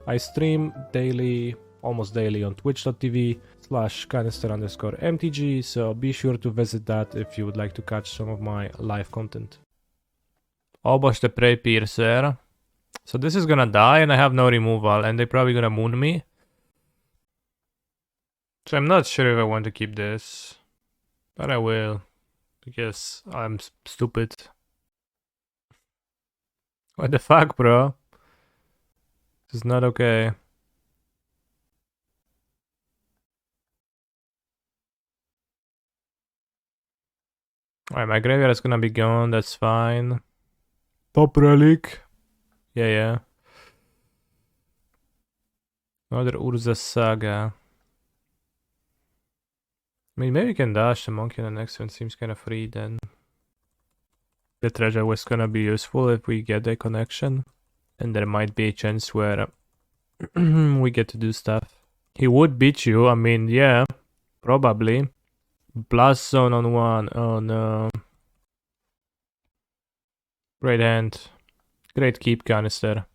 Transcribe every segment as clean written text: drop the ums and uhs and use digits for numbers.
I stream daily, almost daily on twitch.tv/canister_mtg, so be sure to visit that if you would like to catch some of my live content. Almost the Prey Piercer. So this is gonna die and I have no removal and they're probably gonna moon me. So I'm not sure if I want to keep this, but I will, because I'm stupid. What the fuck, bro? This is not okay. Alright, my graveyard is gonna be gone, that's fine. Top relic. Yeah. Another Urza Saga. I mean, maybe we can dash the monkey on the next one, seems kind of free then. The treasure was gonna be useful if we get the connection. And there might be a chance where we get to do stuff. He would beat you, I mean, yeah, probably. Blast zone on one, oh no. Great hand. Great keep, Canister.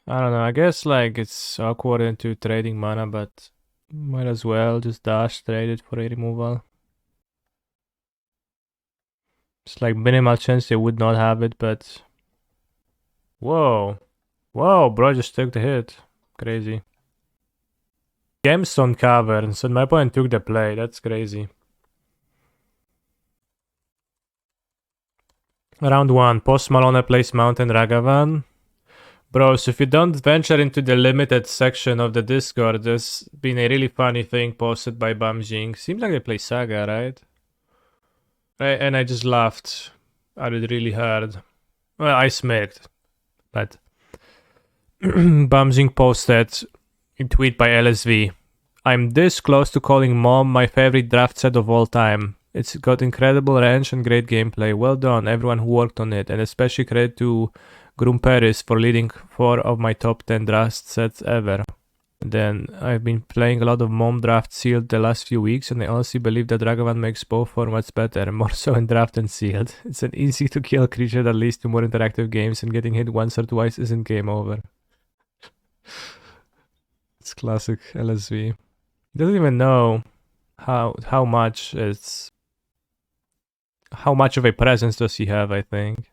I don't know, I guess like it's awkward into trading mana, but might as well just dash trade it for a removal. It's like minimal chance they would not have it, but... Whoa, bro just took the hit. Crazy. Gemstone Cavern, so my opponent took the play, that's crazy. Round 1, Post Malone plays Mountain Ragavan. Bro, so if you don't venture into the limited section of the Discord, there's been a really funny thing posted by Bamjing. Seems like they play Saga, right? And I just laughed at it really hard. Well, I smirked, but Bamjing posted a tweet by LSV. I'm this close to calling Mom my favorite draft set of all time. It's got incredible range and great gameplay. Well done, everyone who worked on it, and especially credit to Grumperis for leading 4 of my top 10 draft sets ever. Then I've been playing a lot of Mom Draft Sealed the last few weeks, and I honestly believe that Ragavan makes both formats better, more so in Draft than Sealed. It's an easy to kill creature that leads to more interactive games, and getting hit once or twice isn't game over. It's classic LSV. Doesn't even know how much it's... How much of a presence does he have, I think.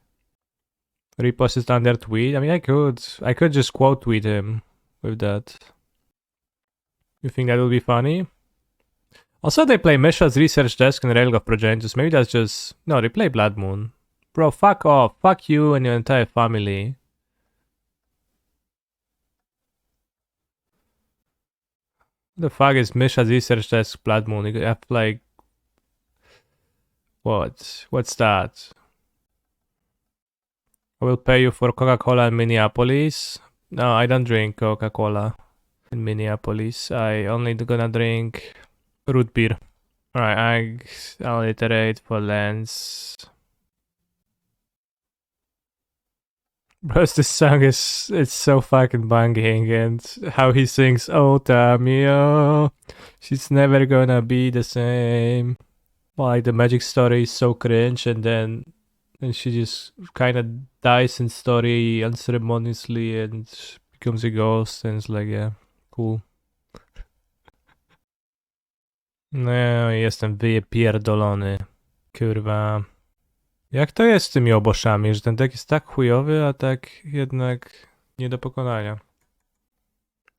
Repost is under tweet. I mean, I could just quote tweet him with that. You think that would be funny? Also, they play Mishra's Research Desk and Railgun of Progenitus. Maybe that's just... No, they play Blood Moon. Bro, fuck off. Fuck you and your entire family. What the fuck is Mishra's Research Desk Blood Moon? You have like... What? What's that? I will pay you for Coca-Cola in Minneapolis. No, I don't drink Coca-Cola in Minneapolis. I only gonna drink root beer. Alright, I'll iterate for Lance. Bro, this song it's so fucking banging, and how he sings, "Oh Tamio, she's never gonna be the same." Like the magic story is so cringe, and she just kind of dies in story unceremoniously and becomes a ghost, and it's like, yeah, cool. No, jestem wypierdolony. Kurwa. Jak to jest z tymi oboszami, że ten deck jest tak chujowy, a tak jednak nie do pokonania.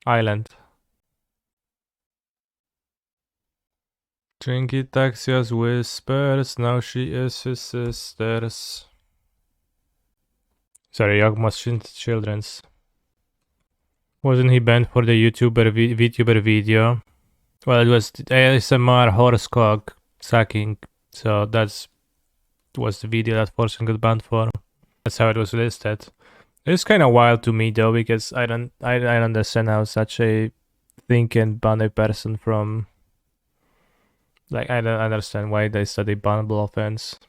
Island. Trinky Taxia's whispers, now she is his sister's. Sorry, Young Children's. Wasn't he banned for the VTuber video? Well, it was ASMR horse cock sucking, so that was the video that Forsen got banned for. That's how it was listed. It's kind of wild to me though, because I don't understand how such a thing can ban a person from... Like, I don't understand why they study bannable offense.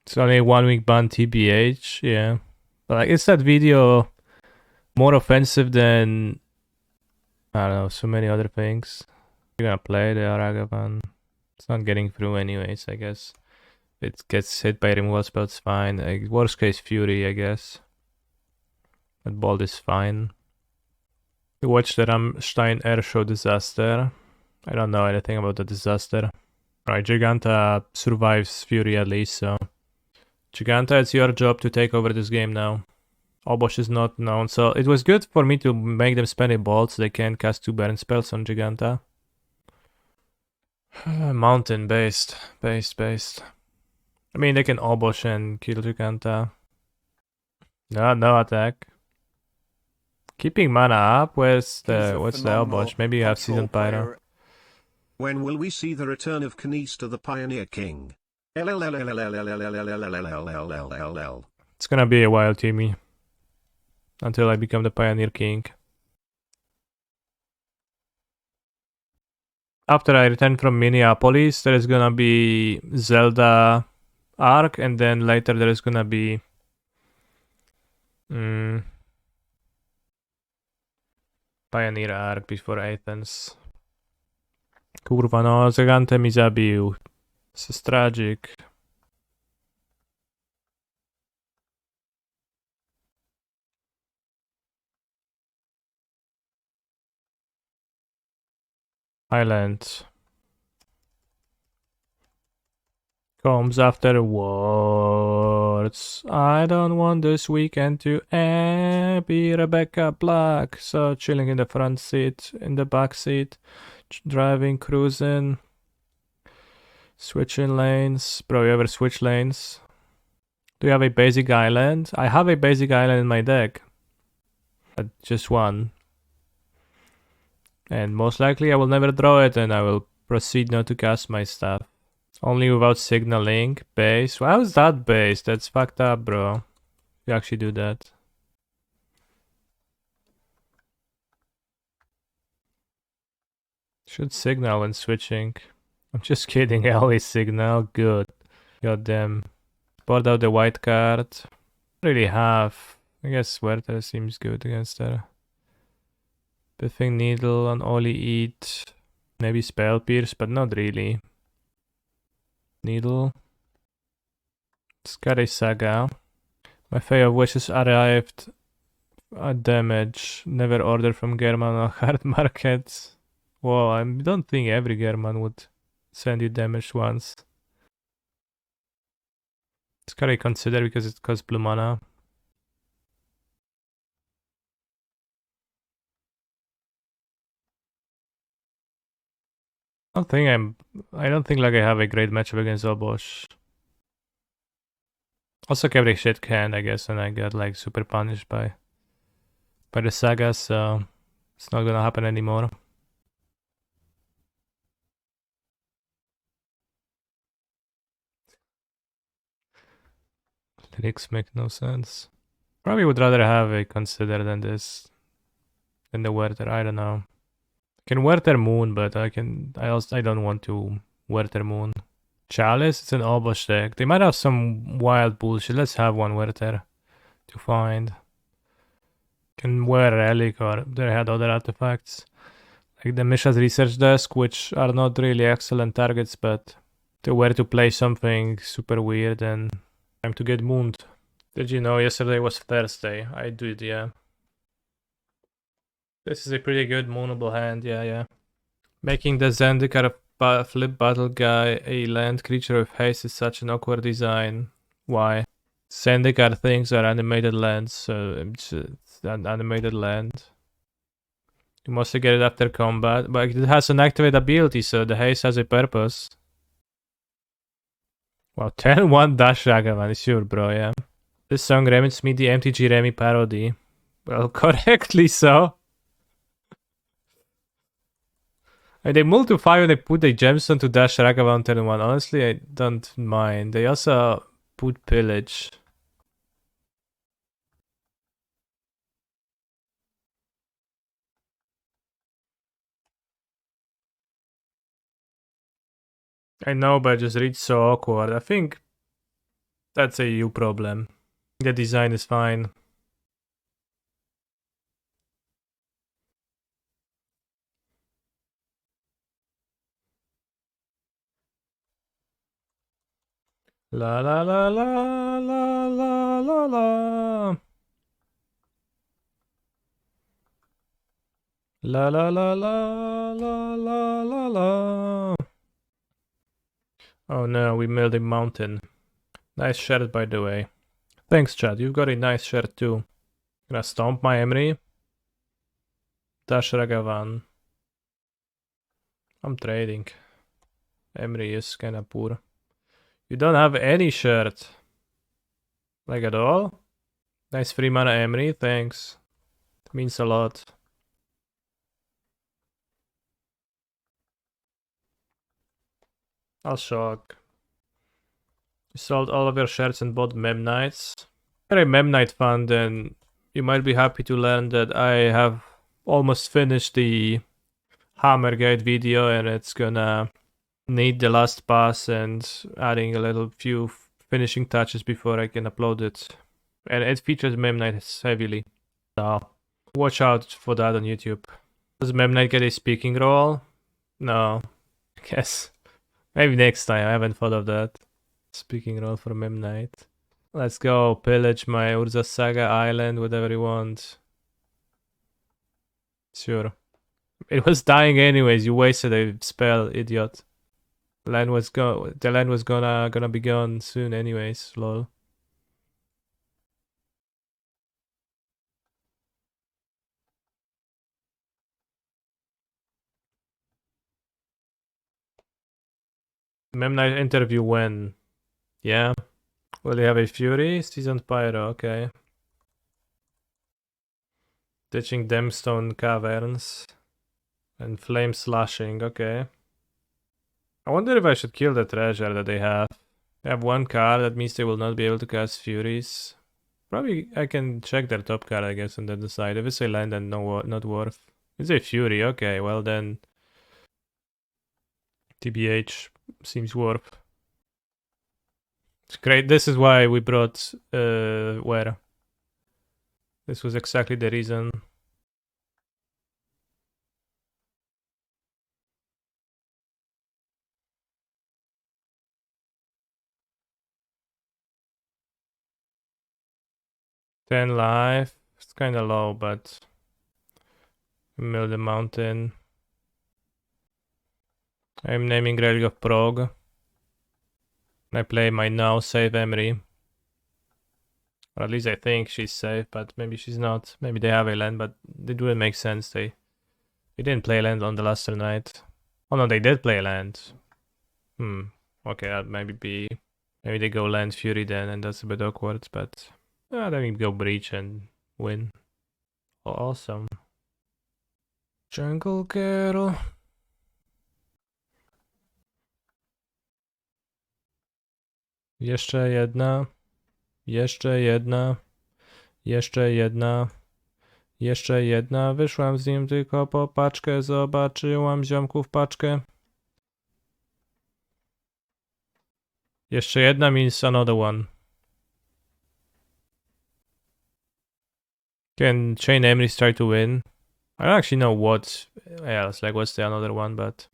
It's only a 1 week ban TBH, yeah. But like, is that video more offensive than, I don't know, so many other things? You're gonna play the Ragavan. It's not getting through anyways, I guess. It gets hit by removal spell, it's fine. Worst case Fury, I guess. But Bolt is fine. You watch the Rammstein Air Show disaster. I don't know anything about the disaster. Right, Giganta survives Fury at least, so... Giganta, it's your job to take over this game now. Obosh is not known, so it was good for me to make them spend a Bolt so they can cast 2 Burn spells on Giganta. Mountain based. I mean, they can Obosh and kill Giganta. No attack. Keeping mana up, what's the Obosh? Maybe you have Seasoned Pyro. When will we see the return of Kanista the Pioneer King? It's gonna be a while, Timmy. Until I become the Pioneer King. After I return from Minneapolis, there is gonna be Zelda arc, and then later there is gonna be Pioneer arc before Athens. Kurwa, no, Gigante mi zabił. This is tragic. Island. Comes afterwards. I don't want this weekend to be Rebecca Black. So chilling in the front seat, in the back seat, driving, cruising, switching lanes. Bro, you ever switch lanes? Do you have a basic island? I have a basic island in my deck. Just one. And most likely I will never draw it and I will proceed not to cast my stuff. Only without signaling. Base. How is that base? That's fucked up, bro. You actually do that. Should signal when switching. I'm just kidding. I always signal. Good. Got them. Board out the white card. Really have. I guess Werther seems good against her. Pithing Needle, Unholy Heat. Maybe Spell Pierce, but not really. Needle. It's got a Saga. My Fey of Wishes arrived. Damage. Never ordered from German on hard markets. Whoa, I don't think every German would send you damage once. It's gotta consider because it costs blue mana. I don't think like I have a great matchup against Obosh. Also kept a shit hand, I guess, and I got like super punished by the Saga, so it's not gonna happen anymore. Lyrics make no sense. Probably would rather have a consider than this. Than the Werther, I don't know. I can Werther Moon, but I don't want to Werther Moon. Chalice, it's an Obosh deck. They might have some wild bullshit. Let's have one Werther to find. Can wear Relic or they had other artifacts. Like the Mishra's Research Desk, which are not really excellent targets, but they were to play something super weird and time to get mooned. Did you know yesterday was Thursday? I did, yeah. This is a pretty good moonable hand, yeah. Making the Zendikar flip battle guy a land creature with haste is such an awkward design. Why? Zendikar things are animated lands, so it's an animated land. You mostly get it after combat, but it has an activate ability, so the haste has a purpose. Wow, 10-1 dash Ragavan, sure bro, yeah. This song reminds me the MTG Remy parody. Well, correctly so. And they mull to 5 and they put a gemstone to dash Ragavan turn 1. Honestly, I don't mind. They also put Pillage. I know, but it just reads so awkward. I think that's a you problem. The design is fine. La la la la la la la la. La la la la la la la la. Oh no, we milled a mountain. Nice shirt, by the way. Thanks, Chad. You've got a nice shirt too. Gonna stomp my Emry. Dash Ragavan. I'm trading. Emry is kinda poor. You don't have any shirt. Like at all? Nice free mana Emry, thanks. Means a lot. I'll shock. You sold all of your shirts and bought Mem Knights. If you're a Mem Knight fan, then you might be happy to learn that I have almost finished the Hammer Guide video, and it's gonna need the last pass and adding a little few finishing touches before I can upload it. And it features Mem Knight heavily. So watch out for that on YouTube. Does Mem Knight get a speaking role? No. I guess. Maybe next time. I haven't thought of that. Speaking role for Mem Knight. Let's go pillage my Urza Saga island, whatever you want. Sure. It was dying anyways, you wasted a spell, idiot. The land was gonna be gone soon anyways, lol. Mem Knight interview when? Yeah. Will he have a Fury? Seasoned Pyro, okay. Ditching Demstone Caverns. And Flame Slashing, okay. I wonder if I should kill the treasure that they have. They have one card, that means they will not be able to cast Furies. Probably I can check their top card, I guess, and then decide. If it's a land, then no, not worth. It's a Fury, okay, well then. TBH seems worth. It's great. This is why we brought where? This was exactly the reason. Ten life. It's kind of low, but mill the mountain. I'm naming Relic of Prague. I play my now safe Emry. Or at least I think she's safe, but maybe she's not. Maybe they have a land, but it wouldn't make sense. They didn't play land on the last night. Oh no, they did play land. Okay, that maybe be. Maybe they go land Fury then, and that's a bit awkward, but then we go Breach and win. Awesome. Jungle Girl. Jeszcze jedna. Jeszcze jedna. Jeszcze jedna. Jeszcze jedna. Wyszłam z nim tylko po paczkę. Zobaczyłam ziomków paczkę. Jeszcze jedna means another one. Can Chain Emry start to win? I don't actually know what else. Like, what's the another one, but.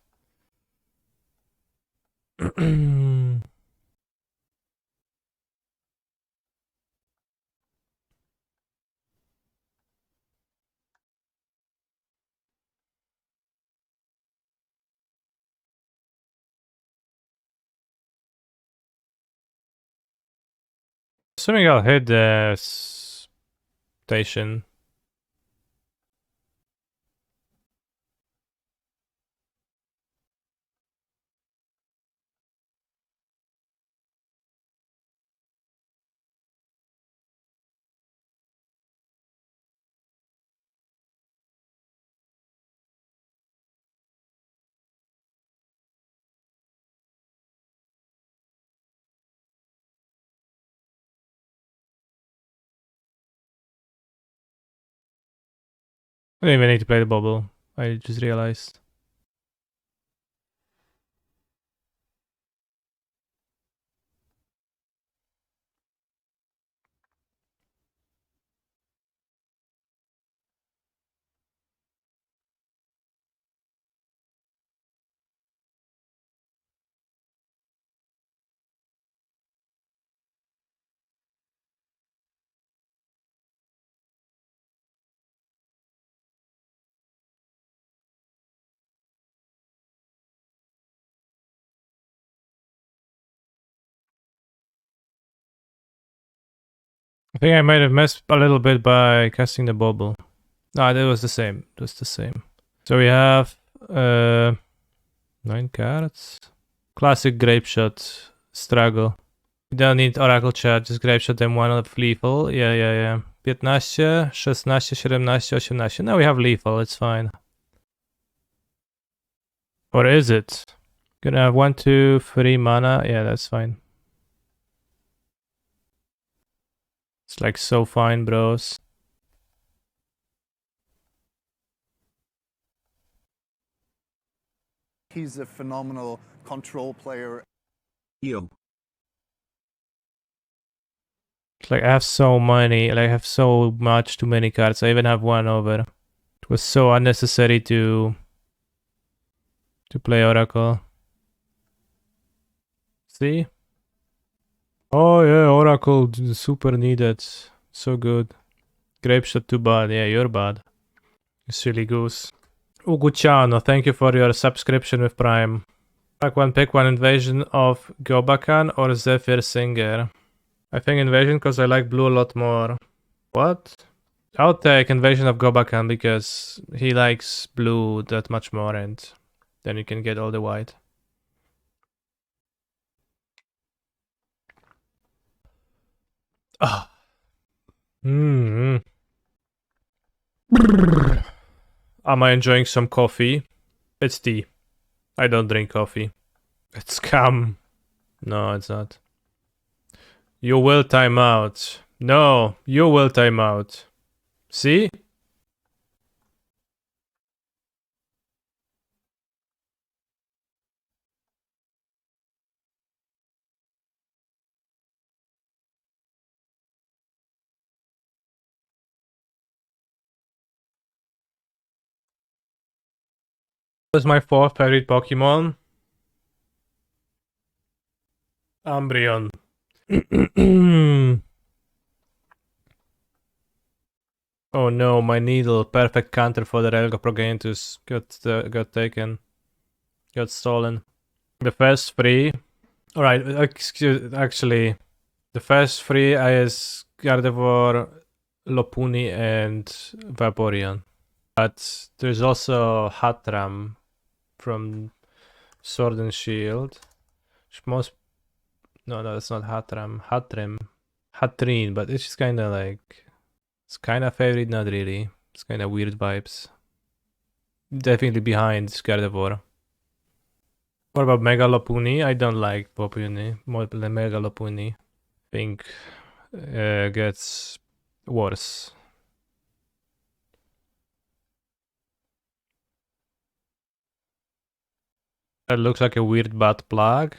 Assuming I'll hit the station. I don't even need to play the bubble. I just realized. I think I might have messed a little bit by casting the Bauble. No, that was the same. It was the same. So we have 9 cards. Classic Grapeshot struggle. We don't need Oracle Chat, just Grapeshot them one of lethal. Yeah. 15, 16, 17, 18. Now we have lethal, it's fine. Or is it? Gonna have 1, 2, 3 mana. Yeah, that's fine. It's like so fine, bros. He's a phenomenal control player. Yo. It's like I have so many, like I have so much too many cards. I even have one over. It was so unnecessary to play Oracle. See? Oh yeah, Oracle super needed. So good. Grapeshot too bad. Yeah, you're bad. You silly goose. Uguchano, thank you for your subscription with Prime. Pick one Invasion of Gobakan or Zephyr Singer. I think Invasion because I like blue a lot more. What? I'll take Invasion of Gobakan because he likes blue that much more and then you can get all the white. Ah. Am I enjoying some coffee? It's tea. I don't drink coffee. It's scam. No, it's not. You will time out. No, you will time out. See? That's my fourth favorite Pokemon. Umbreon. Oh no, my needle. Perfect counter for the Relga Progentus got taken. Got stolen. The first three. Alright, actually, the first three is Gardevoir, Lopunny, and Vaporeon. But there's also Hatram from Sword and Shield. Most no, that's not Hatram. Hatrin, but it's just kind of like it's kind of favorite, not really. It's kind of weird vibes. Definitely behind Gardevoir. What about Mega Lopunny? I don't like Lopunny. Mega Lopunny. Think gets worse. That looks like a weird butt plug.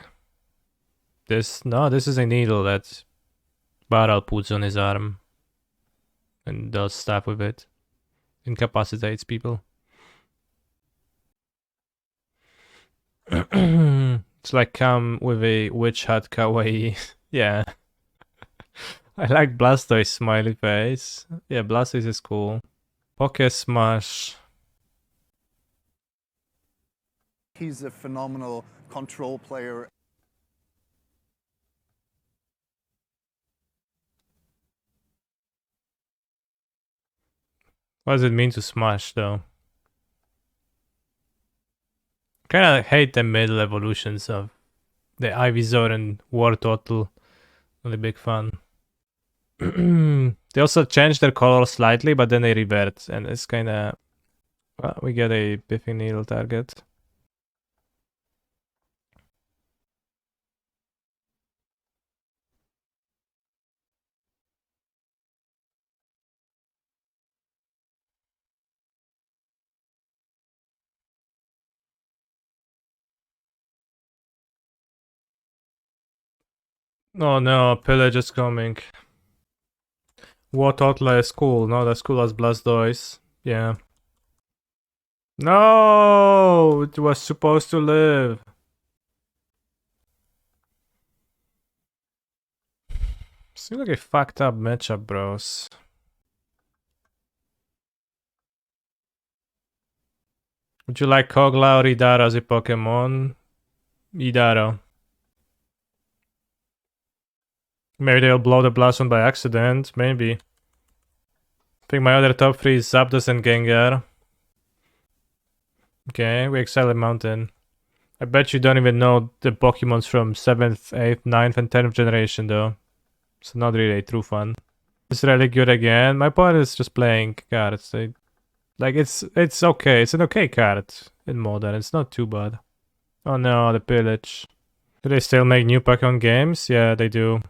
This is a needle that Baral puts on his arm and does stuff with it. Incapacitates people. It's like come with a witch hat kawaii. Yeah. I like Blastoise smiley face. Yeah, Blastoise is cool. Poke Smash. He's a phenomenal control player. What does it mean to smash though? Kinda hate the middle evolutions of the Ivysaur and Wartortle. Really big fan. They also changed their color slightly, but then they revert, and it's kinda... Well, we get a Pithing Needle target. Oh no, Pillage is coming. Wartortle is cool, not as cool as Blastoise. Yeah. No! It was supposed to live. Seems like a fucked up matchup, bros. Would you like Kogla or Idaro as a Pokemon? Idaro. Maybe they'll blow the blast one by accident, maybe. I think my other top 3 is Zapdos and Gengar. Okay, we exile a mountain. I bet you don't even know the Pokemons from 7th, 8th, 9th, and 10th generation though. So not really true fun. It's really good again. My point is just playing cards. It's okay. It's an okay card in Modern. It's not too bad. Oh no, the pillage. Do they still make new Pokemon games? Yeah, they do.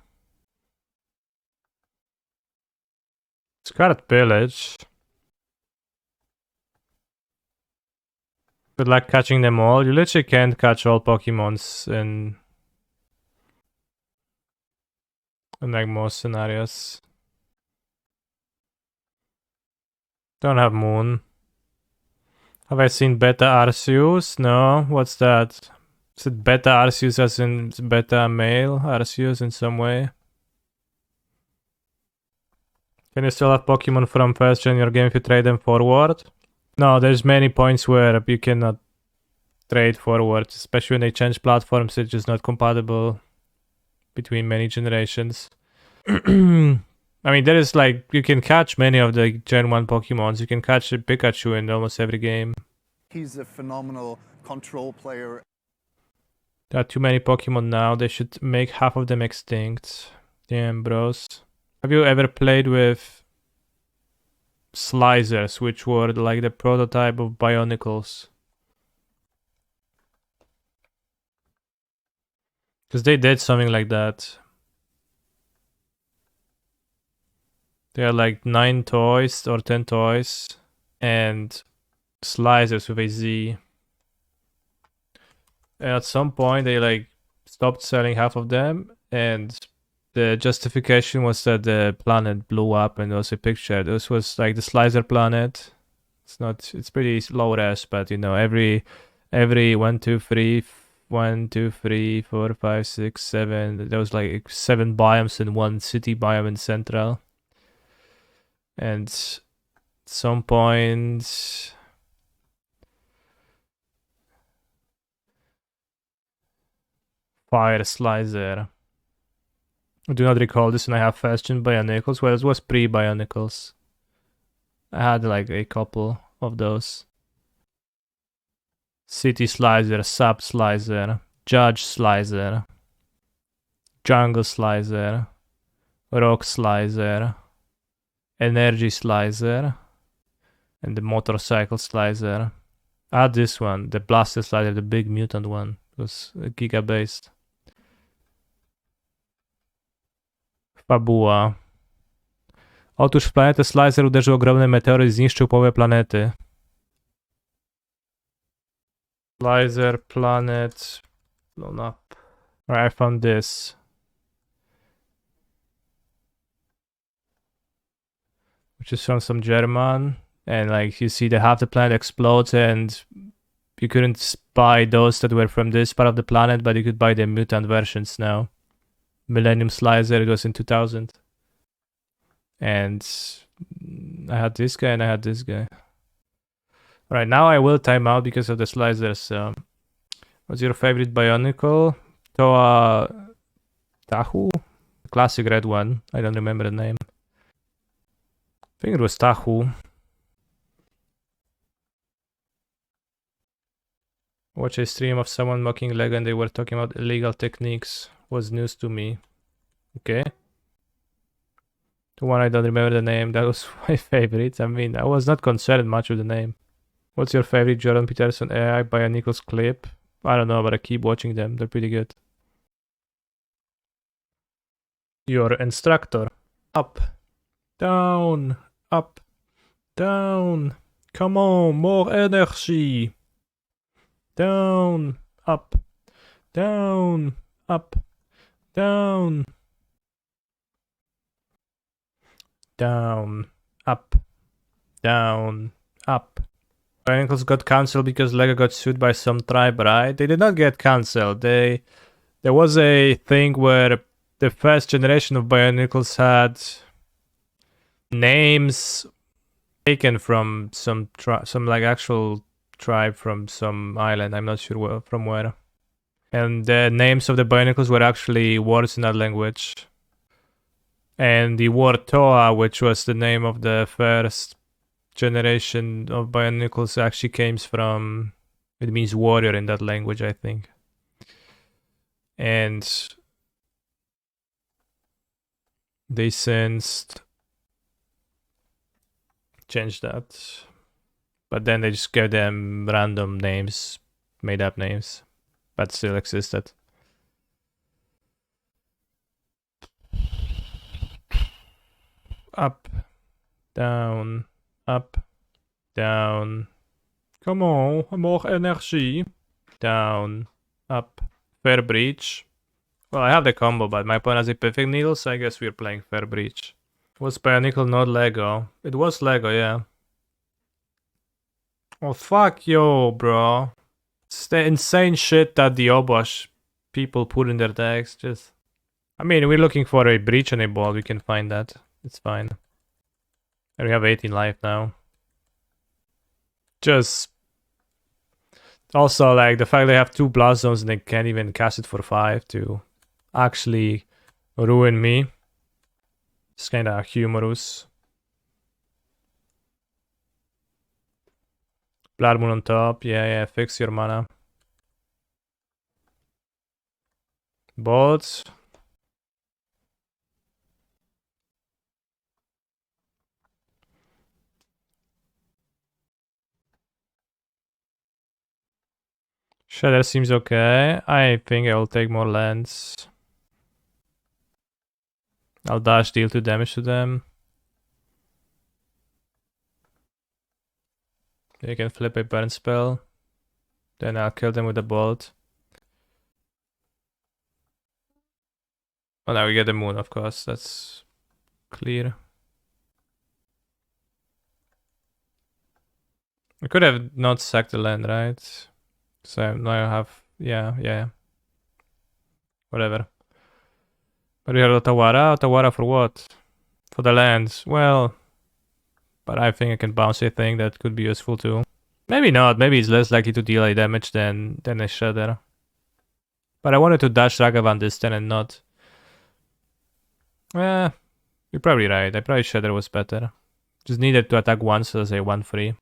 It's card pillage. Good luck catching them all. You literally can't catch all Pokemons in like most scenarios. Don't have Moon. Have I seen Beta Arceus? No. What's that? Is it Beta Arceus as in Beta male Arceus in some way? Can you still have Pokemon from first gen in your game if you trade them forward? No, there's many points where you cannot trade forward, especially when they change platforms. It's just not compatible between many generations. I mean, there is like, you can catch many of the Gen 1 Pokemons. You can catch a Pikachu in almost every game. He's a phenomenal control player. There are too many Pokemon now. They should make half of them extinct. Damn, bros. Have you ever played with Slicers, which were like the prototype of Bionicles? Because they did something like that. They are like 9 toys or 10 toys and Slicers with a Z. And at some point they like stopped selling half of them, and the justification was that the planet blew up, and there was a picture. This was like the Slicer planet. It's pretty low res, but you know, every 1, 2, 3, 1, 2, 3, 4, 5, 6, 7. There was like 7 biomes in one city biome in Central. And at some point Fire Slicer. I do not recall this, and I have first gen Bionicles. Well, it was pre-Bionicles. I had like a couple of those. City Slicer, Sub Slicer, Judge Slicer, Jungle Slicer, Rock Slicer, Energy Slicer, and the Motorcycle Slicer. I had this one, the Blaster Slicer, the big mutant one. It was Giga based. Fabuła. Otóż w planetę Slicer uderzył ogromny meteoryt i zniszczył połowę planety. Slicer planet blown up. Alright, I found this. Which is from some German. And like you see, half the planet explodes, and you couldn't buy those that were from this part of the planet, but you could buy the mutant versions now. Millennium Slicer, it was in 2000. And I had this guy and I had this guy. Alright, now I will time out because of the Slicers. What's your favorite Bionicle? Toa Tahu? Classic red one. I don't remember the name. I think it was Tahu. Watch a stream of someone mocking Lego and they were talking about illegal techniques. Was news to me. Okay. The one I don't remember the name, that was my favorite. I mean, I was not concerned much with the name. What's your favorite Jordan Peterson AI Bionicles clip? I don't know, but I keep watching them. They're pretty good. Your instructor. Up. Down. Up. Down. Come on, more energy. Down. Up. Down. Up. Down. Down. Up. Down. Up. Bionicles got cancelled because Lego got sued by some tribe, right? They did not get cancelled. There was a thing where the first generation of Bionicles had names taken from some like actual tribe from some island. I'm not sure from where. And the names of the Bionicles were actually words in that language. And the word Toa, which was the name of the first generation of Bionicles, actually came from, it means warrior in that language, I think. And they since changed that. But then they just gave them random names, made up names, but still existed. Up, down, up, down. Come on, more energy. Down, up, Fair Breach. Well, I have the combo, but my opponent has a Pithing Needle, so I guess we're playing Fair Breach. Was Bionicle not Lego? It was Lego, yeah. Oh, fuck yo, bro. It's the insane shit that the Obosh people put in their decks. Just, I mean, we're looking for a Breach and a Ball. We can find that. It's fine. And we have 18 life now. Just... Also, like, the fact they have 2 Blast Zones and they can't even cast it for 5 to actually ruin me. It's kinda humorous. Blood Moon on top. Yeah, fix your mana. Bolts. Shatter seems okay. I think I will take more lands. I'll dash, deal 2 damage to them. They can flip a burn spell. Then I'll kill them with a bolt. Oh, now we get the moon, of course. That's clear. I could have not sacked the land, right? So now I have... Yeah. Whatever. But we have Otawara? Otawara for what? For the lands. Well... But I think I can bounce a thing that could be useful too. Maybe not. Maybe it's less likely to deal a damage than a Shredder. But I wanted to dash Ragavan this turn and not... You're probably right. I probably Shredder was better. Just needed to attack once as a 1-3.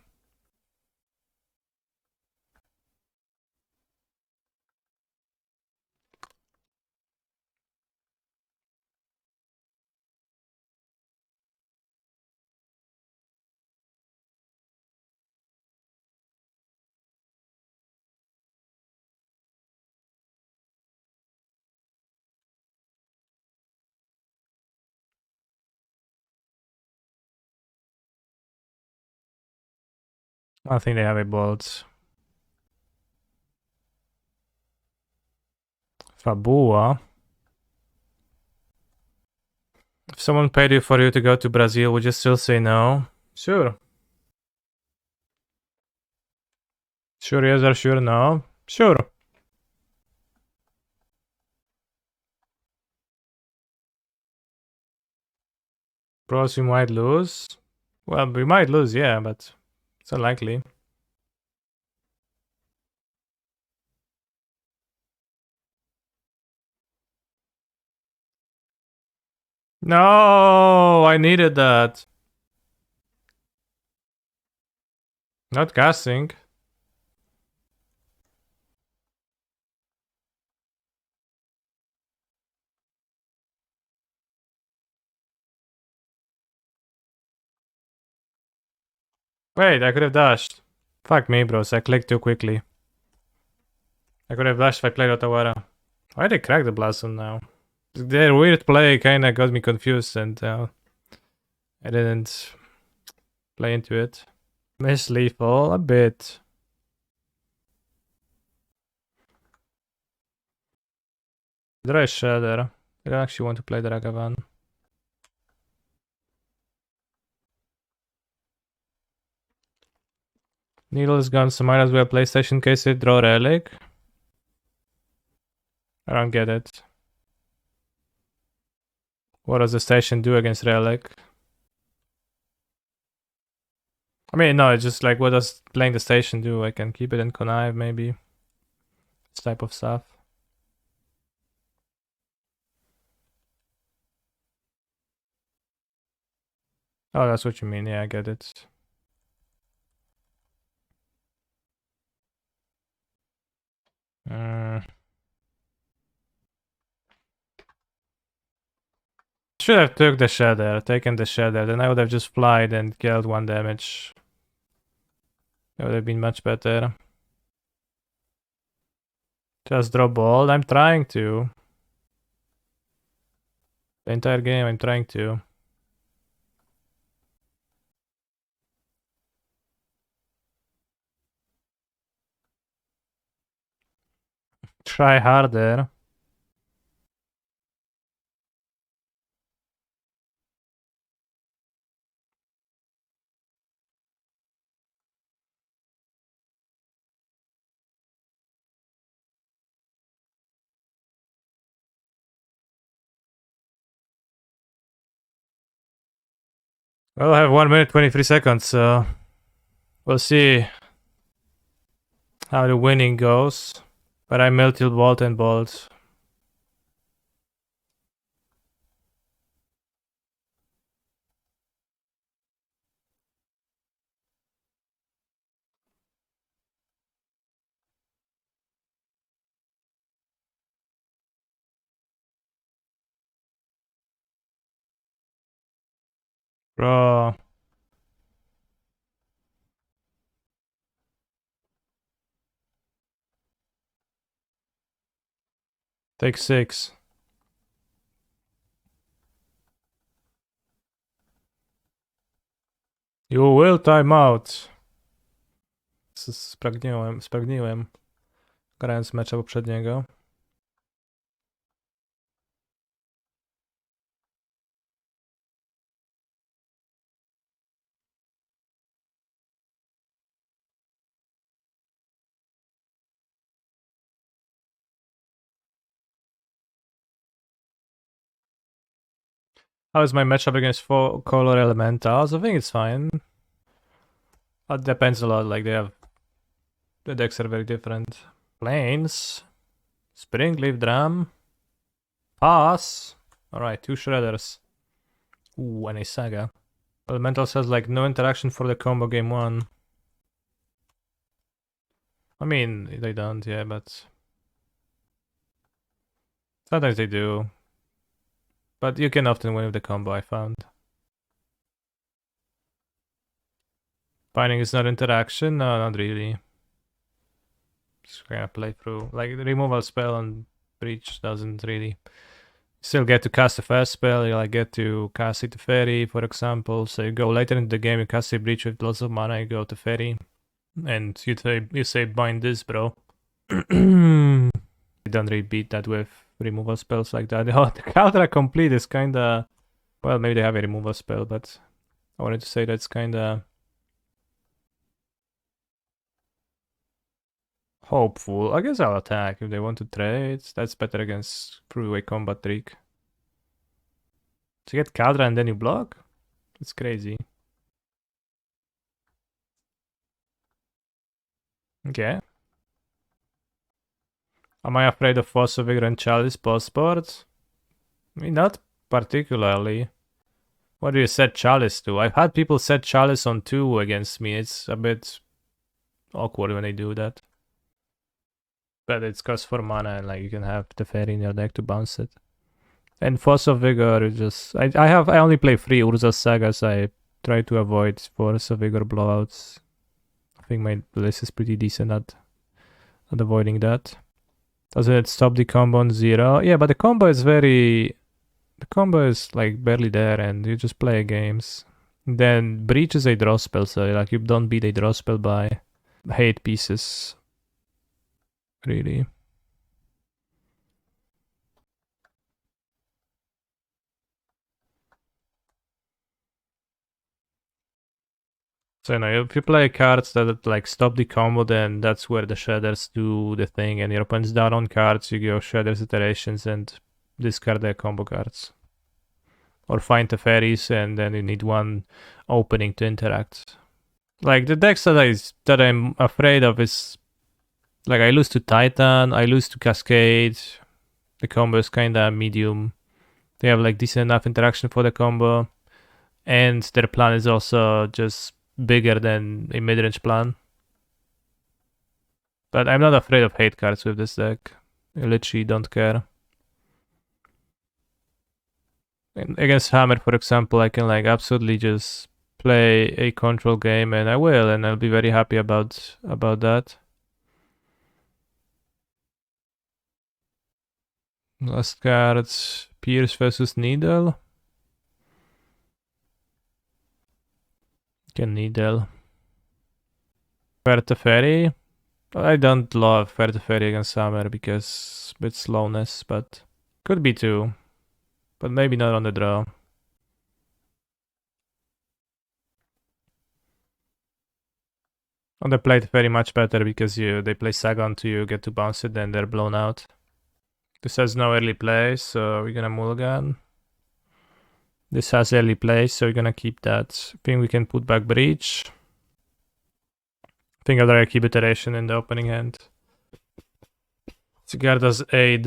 I think they have a bolt. Fabua. If someone paid you for you to go to Brazil, would you still say no? Sure. Sure yes or sure no? Sure. Pros, we might lose. Well, we might lose, yeah, but it's unlikely. No, I needed that. Not casting. Wait, I could have dashed. Fuck me, bros. I clicked too quickly. I could have dashed if I played Otawara. Why did they crack the Blossom now? Their weird play kinda got me confused and I didn't play into it. Miss lethal a bit. Did I Shredder? I don't actually want to play the Ragavan. Needle is gone, so might as well PlayStation case it, draw Relic. I don't get it. What does the station do against Relic? I mean, no, it's just like, what does playing the station do? I can keep it in connive, maybe. This type of stuff. Oh, that's what you mean. Yeah, I get it. Should have took the Shredder, taken the Shredder, then I would have just flied and killed 1 damage. That would have been much better. Just draw ball. I'm trying to. The entire game, I'm trying to. Try harder. Well, I have 1 minute 23 seconds, so we'll see how the winning goes. But I melted Bolt and Bolt. Bro. Take 6. You will time out. Spragniłem. Grając mecza poprzedniego. How is my matchup against 4 color elementals? I think it's fine. It depends a lot, like the decks are very different. Planes. Springleaf Drum. Pass. Alright, 2 Shredders. Ooh, and a Saga. Elemental says like no interaction for the combo game 1. I mean, they don't, yeah, but sometimes they do. But you can often win with the combo, I found. Binding is not interaction? No, not really. Just gonna play through. Like, the removal spell on Breach doesn't really... Still get to cast a fast spell, you like get to cast it to Fairy, for example. So you go later in the game, you cast a Breach with lots of mana, you go to Fairy. And you say bind this, bro. You don't really beat that with removal spells like that. Oh, the counter complete is kinda... Well, maybe they have a removal spell, but I wanted to say that's kinda... hopeful. I guess I'll attack if they want to trade. That's better against three-way combat trick. To get Kadra and then you block? It's crazy. Okay. Am I afraid of Fossovigor and Chalice post-board? I mean, not particularly. What do you set Chalice to? I've had people set Chalice on 2 against me. It's a bit awkward when they do that. But it's cost 4 mana and like you can have the fairy in your deck to bounce it. And Force of Vigor is just... I only play 3 Urza Sagas. I try to avoid Force of Vigor blowouts. I think my list is pretty decent at avoiding that. Doesn't it stop the combo on 0? Yeah, but the combo is very... The combo is like barely there and you just play games. Then Breach is a draw spell, so like you don't beat a draw spell by 8 pieces. Really. So, you know, if you play cards that like stop the combo, then that's where the Shredders do the thing, and your opponent's down on cards, you go Shredders Iterations and discard their combo cards. Or find the fairies, and then you need 1 opening to interact. Like, the decks that I'm afraid of is... Like, I lose to Titan, I lose to Cascade. The combo is kinda medium. They have like decent enough interaction for the combo. And their plan is also just bigger than a mid-range plan. But I'm not afraid of hate cards with this deck. I literally don't care. And against Hammer, for example, I can like absolutely just play a control game, and I will, and I'll be very happy about that. Last card, Pierce versus Needle. Can Needle. Teferi. I don't love Teferi against Hammer because a bit slowness, but could be too. But maybe not on the draw. On the plate, very much better because they play Saga onto you, get to bounce it, then they're blown out. This has no early play, so we're gonna mulligan. This has early play, so we're gonna keep that. I think we can put back Breach. I think I'd rather keep Iteration in the opening hand. Sigarda's Aid.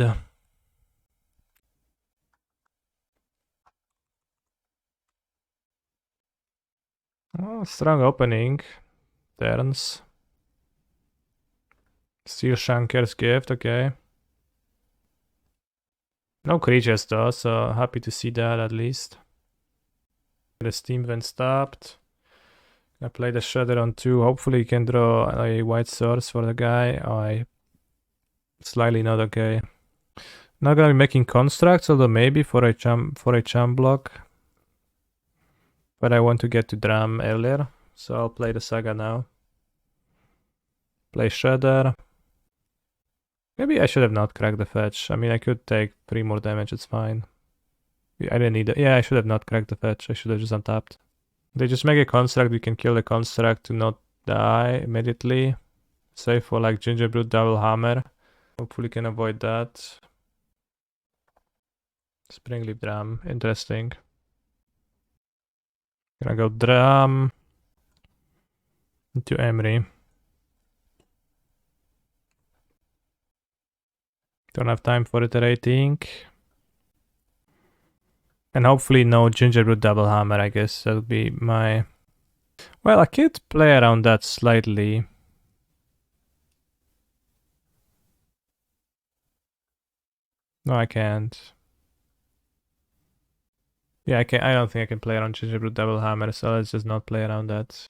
Oh, strong opening. Turns. Steel Shanker's Gift, okay. No creatures though, so happy to see that at least. The steam vent stopped. I play the Shredder on 2. Hopefully you can draw a white source for the guy. Slightly not okay. Not gonna be making constructs, although maybe for a chum block. But I want to get to Drum earlier, so I'll play the Saga now. Play Shredder. Maybe I should have not cracked the fetch. I mean, I could take 3 more damage, it's fine. I didn't need it. Yeah, I should have not cracked the fetch. I should have just untapped. They just make a construct, we can kill the construct to not die immediately. Save for like Gingerbread Double Hammer. Hopefully can avoid that. Springleaf Drum, interesting. Gonna go Drum into Emry. Don't have time for iterating. And hopefully no Gingerbread Double Hammer, I guess that would be my... Well, I could play around that slightly. No, I can't. Yeah, I don't think I can play around Gingerbread Double Hammer, so let's just not play around that.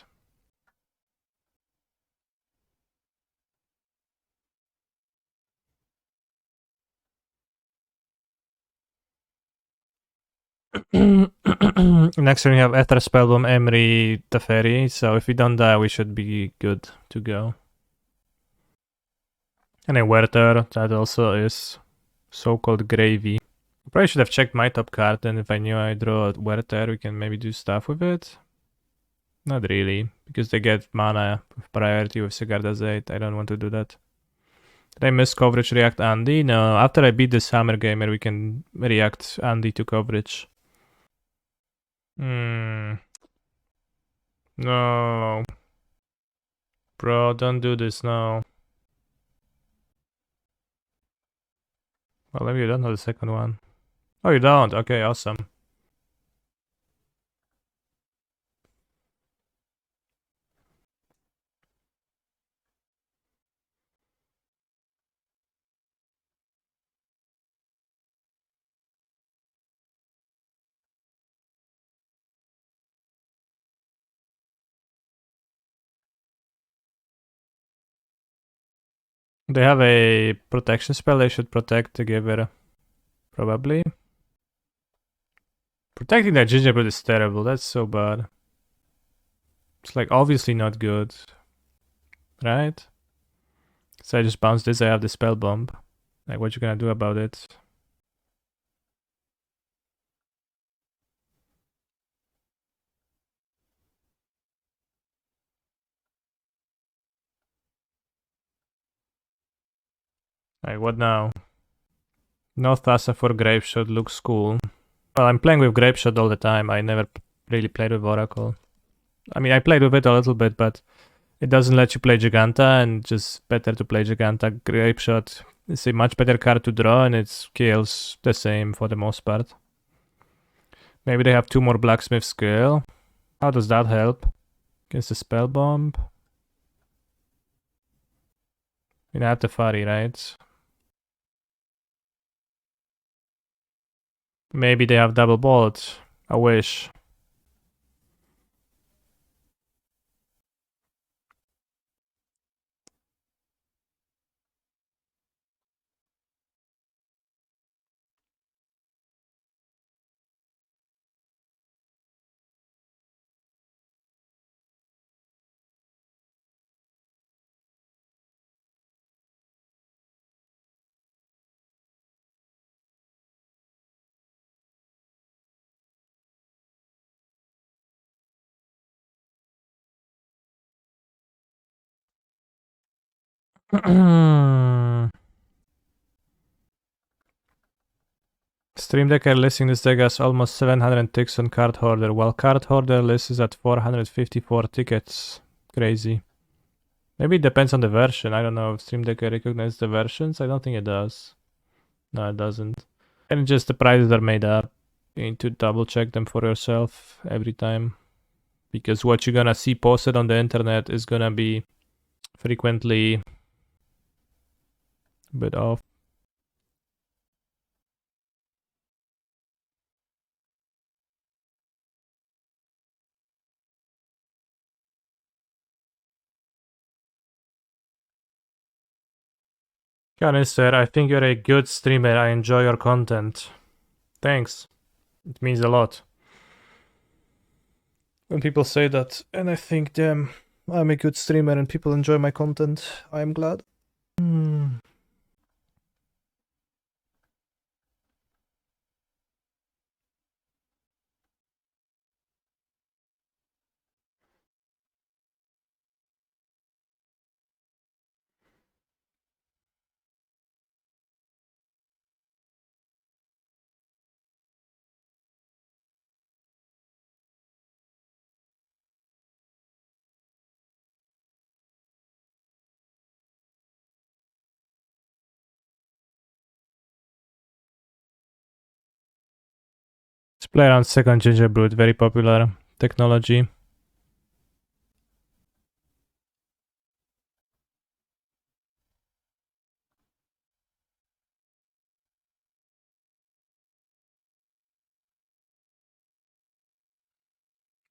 Next turn we have Aether Spellbomb, Emry, Teferi, so if we don't die we should be good to go. And a Werther, that also is so-called gravy. Probably should have checked my top card, and if I knew I draw a Werther, we can maybe do stuff with it. Not really, because they get mana with priority with Sigarda's 8. I don't want to do that. Did I miss coverage react Andy? No, after I beat this Hammer Gamer, we can react Andy to coverage. No. Bro, don't do this now. Well, maybe you don't know the second one. Oh, you don't? Okay, awesome. They have a protection spell, they should protect the giver. Probably. Protecting that Gingerbread is terrible, that's so bad. It's like obviously not good. Right? So I just bounce this, I have the spell bomb. Like what you gonna do about it? Like what now? No Thassa for Grapeshot looks cool. Well, I'm playing with Grapeshot all the time. I never really played with Oracle. I mean, I played with it a little bit, but it doesn't let you play Giganta, and just better to play Giganta. Grapeshot is a much better card to draw, and it kills the same for the most part. Maybe they have 2 more blacksmith skill. How does that help? Against the Spellbomb? In Atefari, right? Maybe they have double bolt. I wish. Stream Decker listing this deck has almost 700 ticks on Card Hoarder, while Card Hoarder list is at 454 tickets. Crazy. Maybe it depends on the version. I don't know if Stream Decker recognizes the versions. I don't think it does. No, it doesn't. And just the prices are made up. You need to double check them for yourself every time. Because what you're gonna see posted on the internet is gonna be frequently a bit off. Canister, I think you're a good streamer. I enjoy your content. Thanks. It means a lot. When people say that, and I think, damn, I'm a good streamer and people enjoy my content, I am glad. Let's play around second Gingerbread, very popular technology.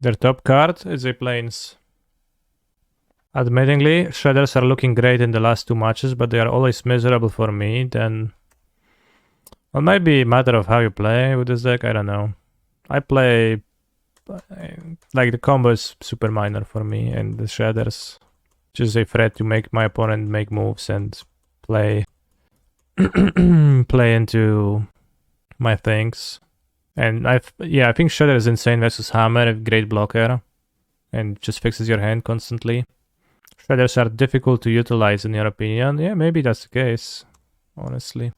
Their top card is a Plains. Admittingly, Shredders are looking great in the last 2 matches, but they are always miserable for me. Then, well, might be a matter of how you play with this deck. I don't know. I play like the combo is super minor for me, and the Shredders just a threat to make my opponent make moves and play play into my things. And I think Shredder is insane versus Hammer, a great blocker, and just fixes your hand constantly. Shredders are difficult to utilize in your opinion. Yeah, maybe that's the case, honestly.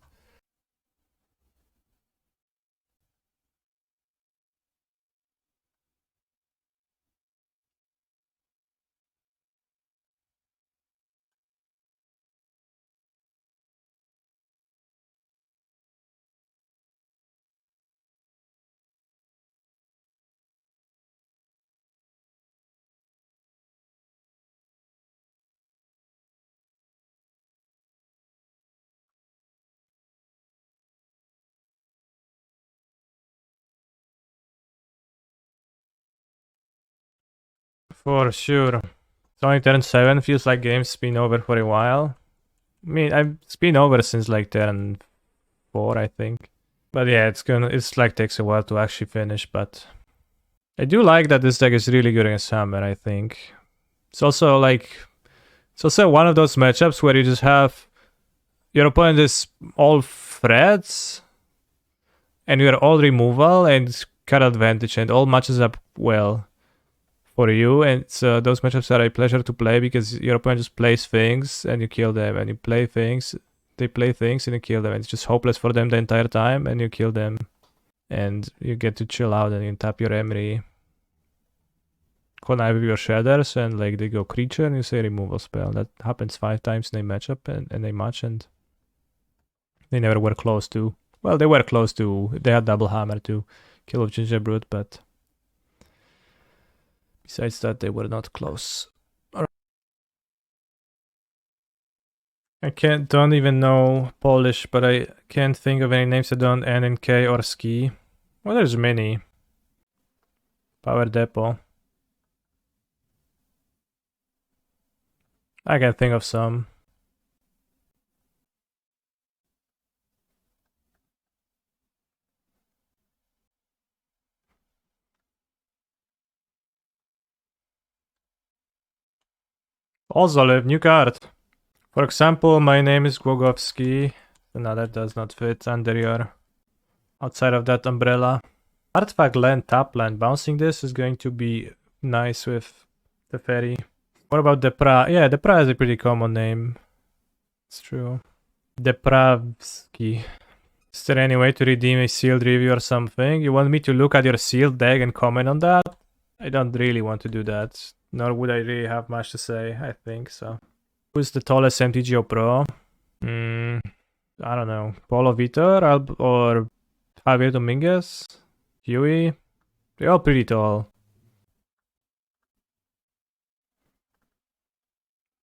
For sure. It's only turn 7, feels like game's been over for a while. I mean, it's been over since like turn 4, I think. But yeah, it's like takes a while to actually finish, but I do like that this deck is really good against Hammer, I think. It's also one of those matchups where you just have your opponent is all threats and you're all removal and card advantage and all matches up well for you, and so those matchups are a pleasure to play because your opponent just plays things and you kill them, and you play things, they play things and you kill them, and it's just hopeless for them the entire time and you kill them and you get to chill out and you tap your Emry, connive with your Shadders, and like they go creature and you say removal spell. That happens 5 times in a matchup and a match, and they never were close to, well, they were close to, they had double hammer too. kill of Gingerbread, but besides that, they were not close. I don't even know Polish, but I can't think of any names that don't end in K or ski. Well, there's many. Power Depot. I can think of some. Ozoliv, new card. For example, my name is Gwogovski. No, that does not fit under your... outside of that umbrella. Artifact land, tap land. Bouncing this is going to be nice with the ferry. What about Depra? Yeah, Depra is a pretty common name. It's true. Depravski. Is there any way to redeem a sealed review or something? You want me to look at your sealed deck and comment on that? I don't really want to do that. Nor would I really have much to say, I think, so. Who's the tallest MTGO pro? I don't know. Paulo Vitor or Javier Dominguez? Huey? They're all pretty tall.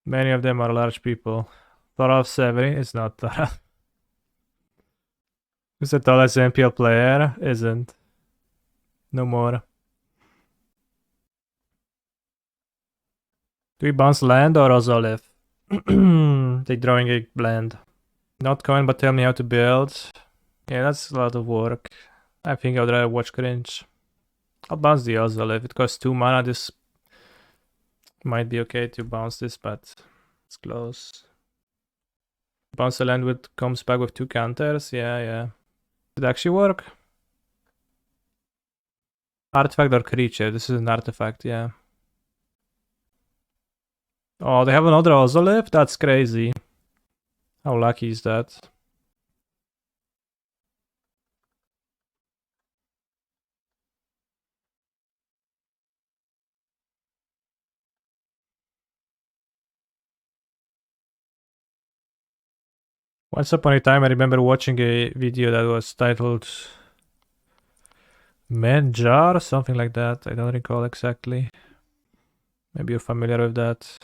Many of them are large people. Thorov Severin is not Thorov. Who's the tallest MPL player? Isn't. No more. Do we bounce land or Ozoliv? They drawing a land. Not coin, but tell me how to build. Yeah, that's a lot of work. I think I'd rather watch cringe. I'll bounce the Ozoliv. It costs 2 mana. This might be okay to bounce this, but it's close. Bounce a land with comes back with 2 counters. Yeah. Did it actually work? Artifact or creature? This is an artifact, yeah. Oh, they have another Ozoliv? That's crazy. How lucky is that? Once upon a time, I remember watching a video that was titled Man Jar, something like that. I don't recall exactly. Maybe you're familiar with that.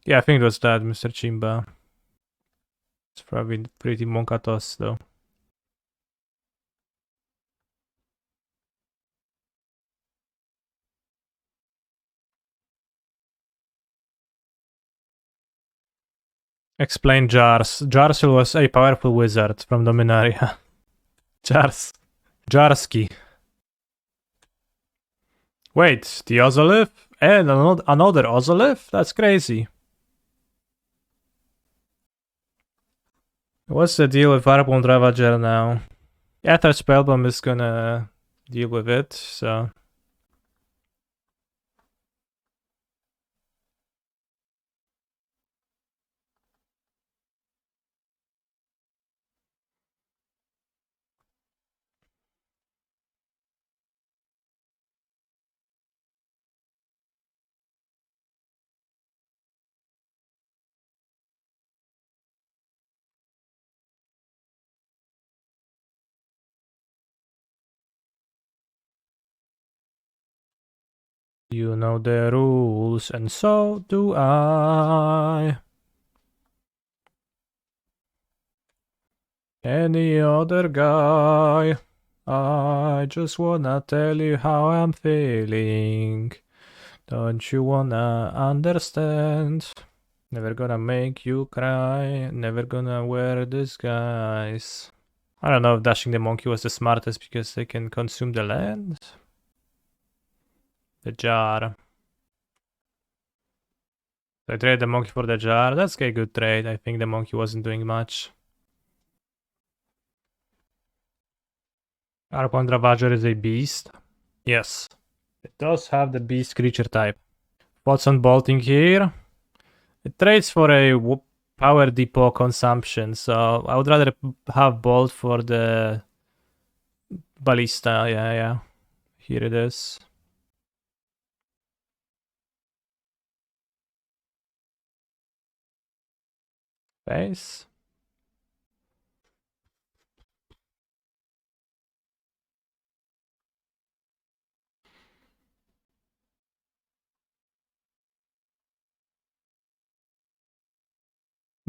Yeah, I think it was that, Mr. Chimba. It's probably pretty monkatos, though. Explain Jars. Jarsil was a powerful wizard from Dominaria. Jars. Jarski. Wait, the Ozoliv? And another Ozoliv? That's crazy. What's the deal with Arbon Ravager now? Aether Spellbomb is gonna deal with it, so... You know the rules, and so do I. Any other guy. I just wanna tell you how I'm feeling. Don't you wanna understand? Never gonna make you cry. Never gonna wear disguise. I don't know if dashing the monkey was the smartest because they can consume the land. The jar. I traded the monkey for the jar. That's a good trade. I think the monkey wasn't doing much. Arpon Ravager is a beast. Yes. It does have the beast creature type. What's on bolting here? It trades for a power depot consumption, so I would rather have bolt for the ballista. Yeah. Here it is. Face.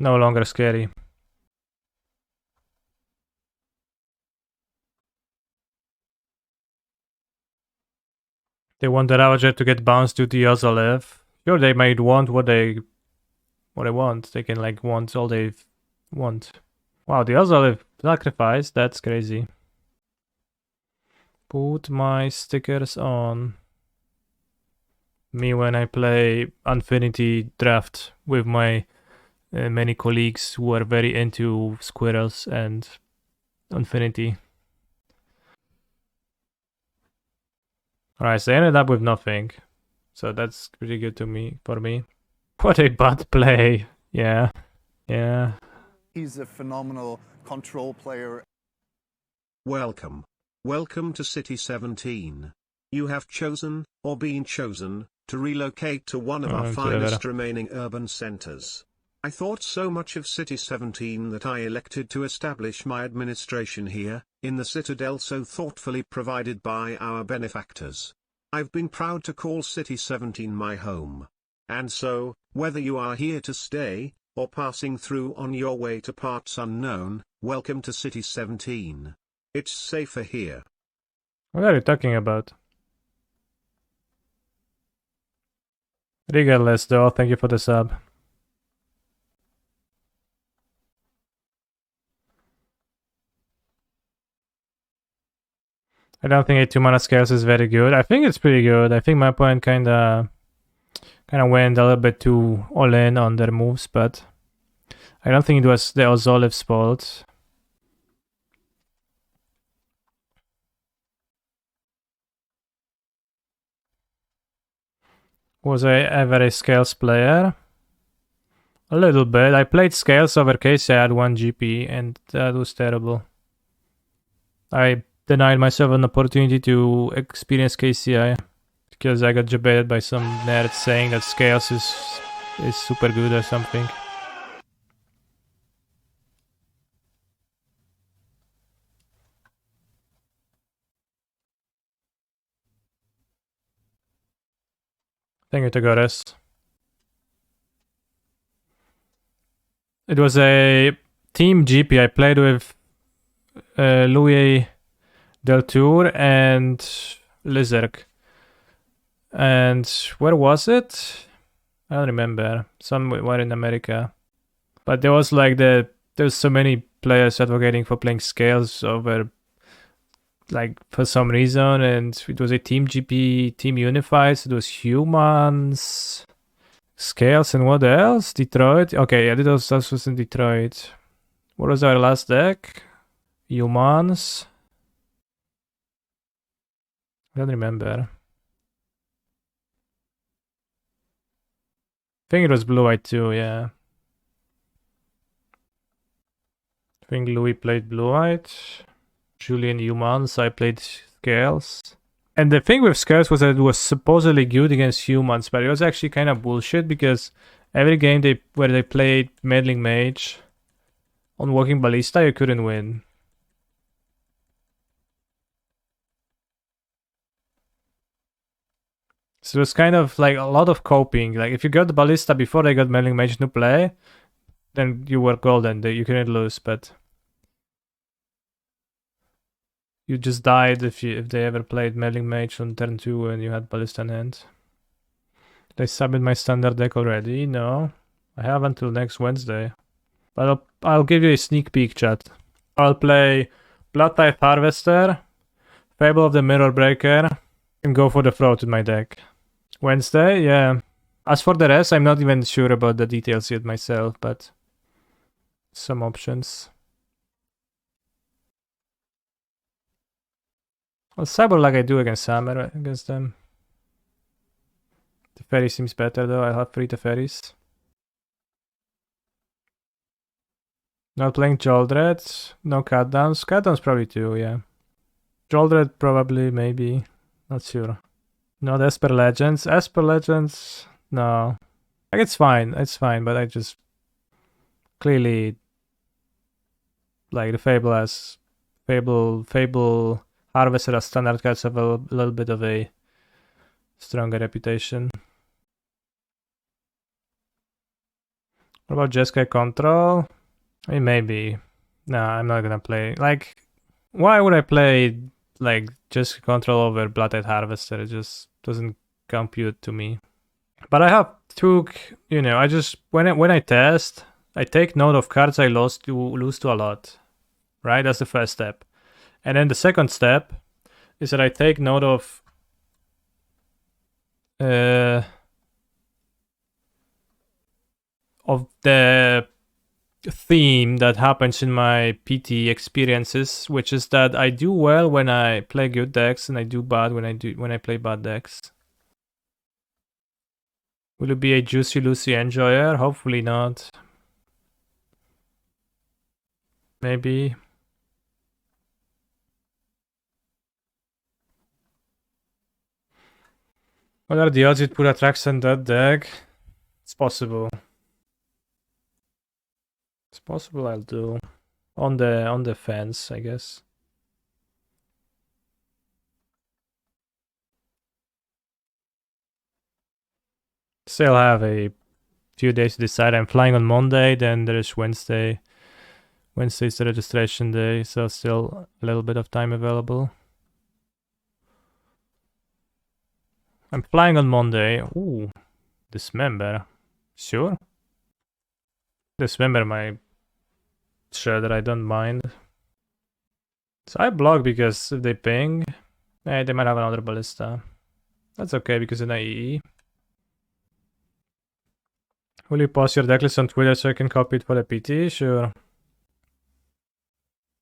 No longer scary. They want the Ravager to get bounced due to Yozalev. Sure, they might want what they want. They can like want all they want. Wow, the Yozalev sacrifice, that's crazy. Put my stickers on. Me when I play Infinity Draft with my many colleagues who are very into squirrels and Infinity. Alright, so I ended up with nothing. So that's pretty good for me. What a bad play. Yeah. He's a phenomenal control player. Welcome. Welcome to City 17. You have chosen, or been chosen, to relocate to one of our finest remaining urban centers. I thought so much of City 17 that I elected to establish my administration here, in the citadel so thoughtfully provided by our benefactors. I've been proud to call City 17 my home. And so, whether you are here to stay, or passing through on your way to parts unknown, welcome to City 17. It's safer here. What are you talking about? Regardless though, thank you for the sub. I don't think 2 mana scales is very good. I think it's pretty good. I think my opponent kinda went a little bit too all in on their moves, but I don't think it was the Ozolev's fault. Was I ever a scales player? A little bit. I played scales over KCI at 1 GP and that was terrible. I denied myself an opportunity to experience KCI because I got debated by some nerds saying that scales is super good or something. Thank you to Goddess. It was a team GP. I played with Louis Deltour and Lizark. And where was it? I don't remember. Somewhere in America. But there was there's so many players advocating for playing scales over for some reason, and it was a team GP, team unified, so it was humans, scales, and what else? Detroit. Okay, yeah, this was in Detroit. What was our last deck? Humans. I don't remember. I think it was blue-white too, yeah. I think Louis played blue-white. Julian humans, I played scales. And the thing with scales was that it was supposedly good against humans, but it was actually kind of bullshit because every game where they played Meddling Mage on Walking Ballista, you couldn't win. So it was kind of like a lot of coping. Like if you got the Ballista before they got Meddling Mage to play, then you were golden, you couldn't lose, but you just died if they ever played Meddling Mage on turn 2 and you had Ballista in hand. Did I submit my standard deck already? No. I have until next Wednesday. But I'll give you a sneak peek, chat. I'll play Bloodtithe Harvester, Fable of the Mirror Breaker, and go for the throat with my deck. Wednesday? Yeah. As for the rest, I'm not even sure about the details yet myself, but some options. Well, Cyber like I do against Summer, against them. The Fairy seems better though, I'll have 3 Teferis. Not playing Joldred, no Cutdowns. Cutdowns probably 2, yeah. Joldred probably, maybe, not sure. Not Esper Legends. Esper Legends, no. Like it's fine, but I just clearly like the Fable Harvester as standard cards have a little bit of a stronger reputation. What about Jeskai Control? I mean, maybe. No, I'm not gonna play. Like, why would I play like Jeskai Control over Blooded Harvester? It just doesn't compute to me. But I have took, you know, I just when I test, I take note of cards I lose to a lot. Right? That's the first step. And then the second step is that I take note of the theme that happens in my PT experiences, which is that I do well when I play good decks and I do bad when I play bad decks. Will you be a Juicy Lucy enjoyer? Hopefully not. Maybe. What are the odds you'd put Atrax in that deck? It's possible. It's possible I'll do. On the fence, I guess. Still have a few days to decide. I'm flying on Monday, then there is Wednesday. Wednesday's the registration day, so still a little bit of time available. I'm flying on Monday. Ooh, Dismember. Sure. Dismember my Shredder, I don't mind. So I block because if they ping, they might have another Ballista. That's okay because in IEE. Will you post your decklist on Twitter so I can copy it for the PT? Sure.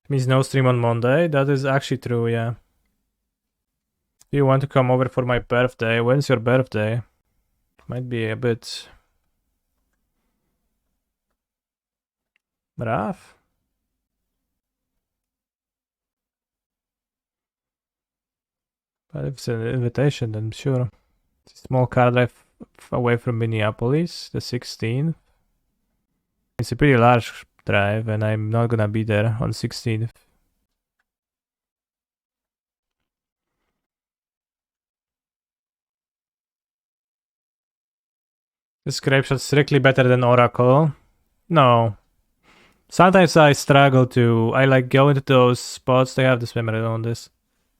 It means no stream on Monday. That is actually true, yeah. Do you want to come over for my birthday? When's your birthday? Might be a bit rough. But if it's an invitation, then sure. It's a small car drive away from Minneapolis, the 16th. It's a pretty large drive, and I'm not gonna be there on 16th. Is Grapeshot strictly better than Oracle? No. Sometimes I struggle to... I like go into those spots. They have this memory on this.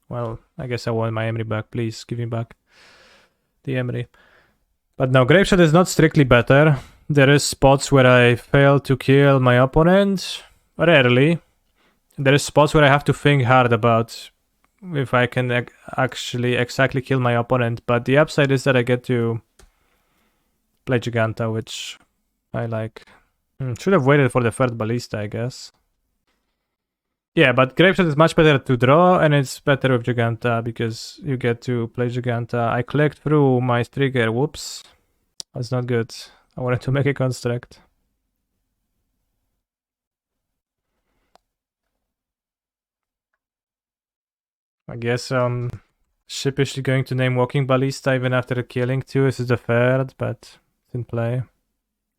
Well, I guess I want my Emry back. Please give me back the Emry. But no, Grapeshot is not strictly better. There is spots where I fail to kill my opponent. Rarely. There is spots where I have to think hard about if I can actually exactly kill my opponent. But the upside is that I get to play Giganta, which I like. Should have waited for the third Ballista, I guess. Yeah, but Grapeshot is much better to draw, and it's better with Giganta because you get to play Giganta. I clicked through my trigger. Whoops. That's not good. I wanted to make a construct. I guess I'm sheepishly going to name Walking Ballista even after killing two. This is the third, but it's in play.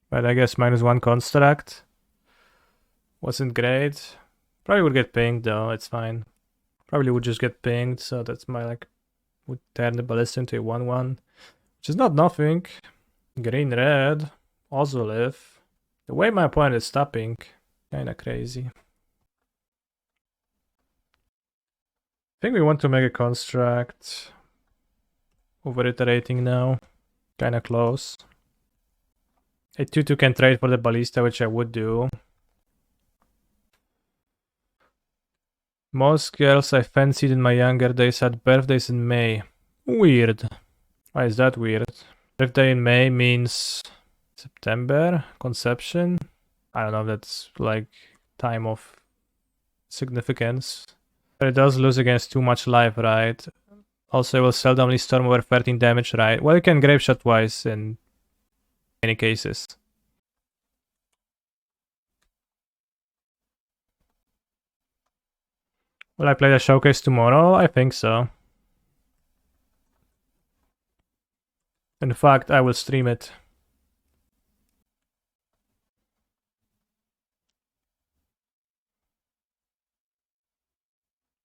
But I guess -1 construct. Wasn't great. Probably would get pinged though, it's fine. Probably would just get pinged, so that's my like... would turn the Ballista into a 1-1. Which is not nothing. Green-red. Ozolith. The way my opponent is stopping, kinda crazy. I think we want to make a construct. Over-iterating now. Kinda close. A 2-2 can trade for the Ballista, which I would do. Most girls I fancied in my younger days had birthdays in May. Weird. Why is that weird? Birthday in May means September? Conception? I don't know if that's like time of significance. But it does lose against too much life, right? Also, it will seldomly storm over 13 damage, right? Well, you can Grapeshot twice in many cases. Will I play the showcase tomorrow? I think so. In fact, I will stream it.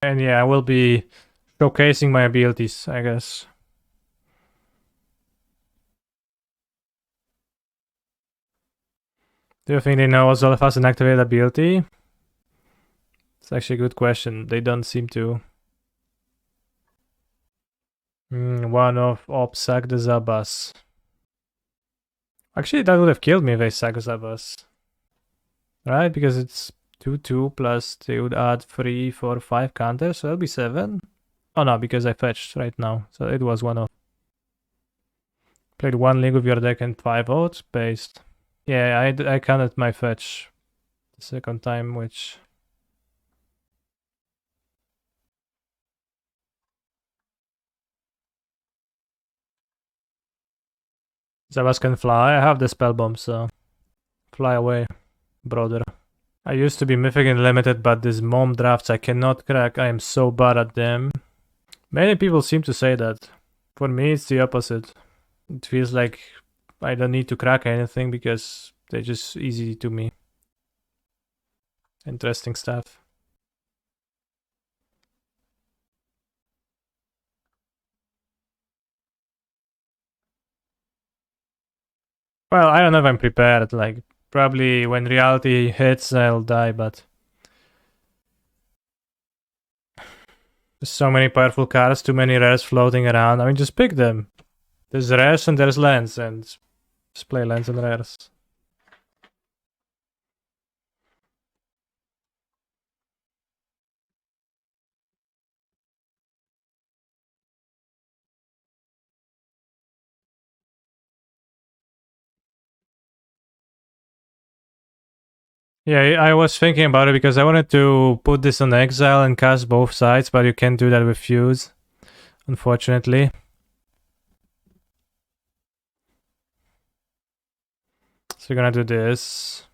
And yeah, I will be showcasing my abilities, I guess. Do you think they know Ozolf has an activated ability? It's actually a good question. They don't seem to. One of Op sack the Zabas. Actually, that would have killed me if they sack Zabas. Right? Because it's 2/2 plus they would add 3, 4, 5 counters, so that'll be 7. Oh no, because I fetched right now. So it was one of. Played one league of your deck and 5 votes based. Yeah, I counted my fetch the second time, which. Zabas can fly. I have the Spellbomb, so. Fly away, brother. I used to be Mythic and Limited, but these mom drafts I cannot crack. I am so bad at them. Many people seem to say that. For me, it's the opposite. It feels like I don't need to crack anything because they're just easy to me. Interesting stuff. Well, I don't know if I'm prepared. Like, probably when reality hits, I'll die, but. There's so many powerful cards, too many rares floating around. I mean, just pick them. There's rares and there's lands, and just play lands and rares. Yeah, I was thinking about it because I wanted to put this on exile and cast both sides, but you can't do that with Fuse, unfortunately. So we're gonna do this.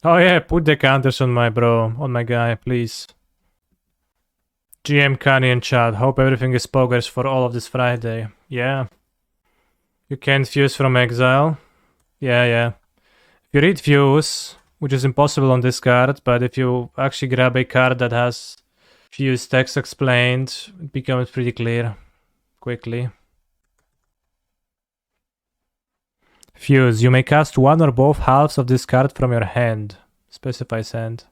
Oh yeah, put the counters on my bro, on my guy, please. GM Kanye and chat, hope everything is progress for all of this Friday. Yeah. You can't Fuse from exile. Yeah. If you read Fuse, which is impossible on this card, but if you actually grab a card that has Fuse text explained, it becomes pretty clear quickly. Fuse, you may cast one or both halves of this card from your hand. Specifies hand.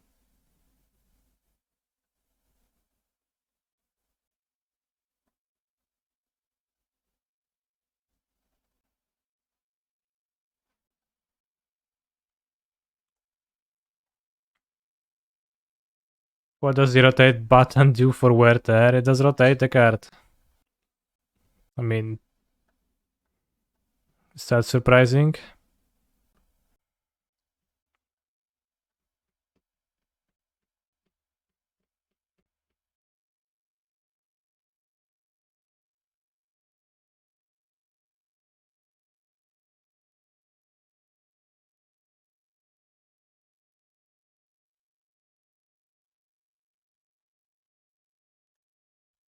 What does the rotate button do for Werther? It does rotate the card. I mean, is that surprising?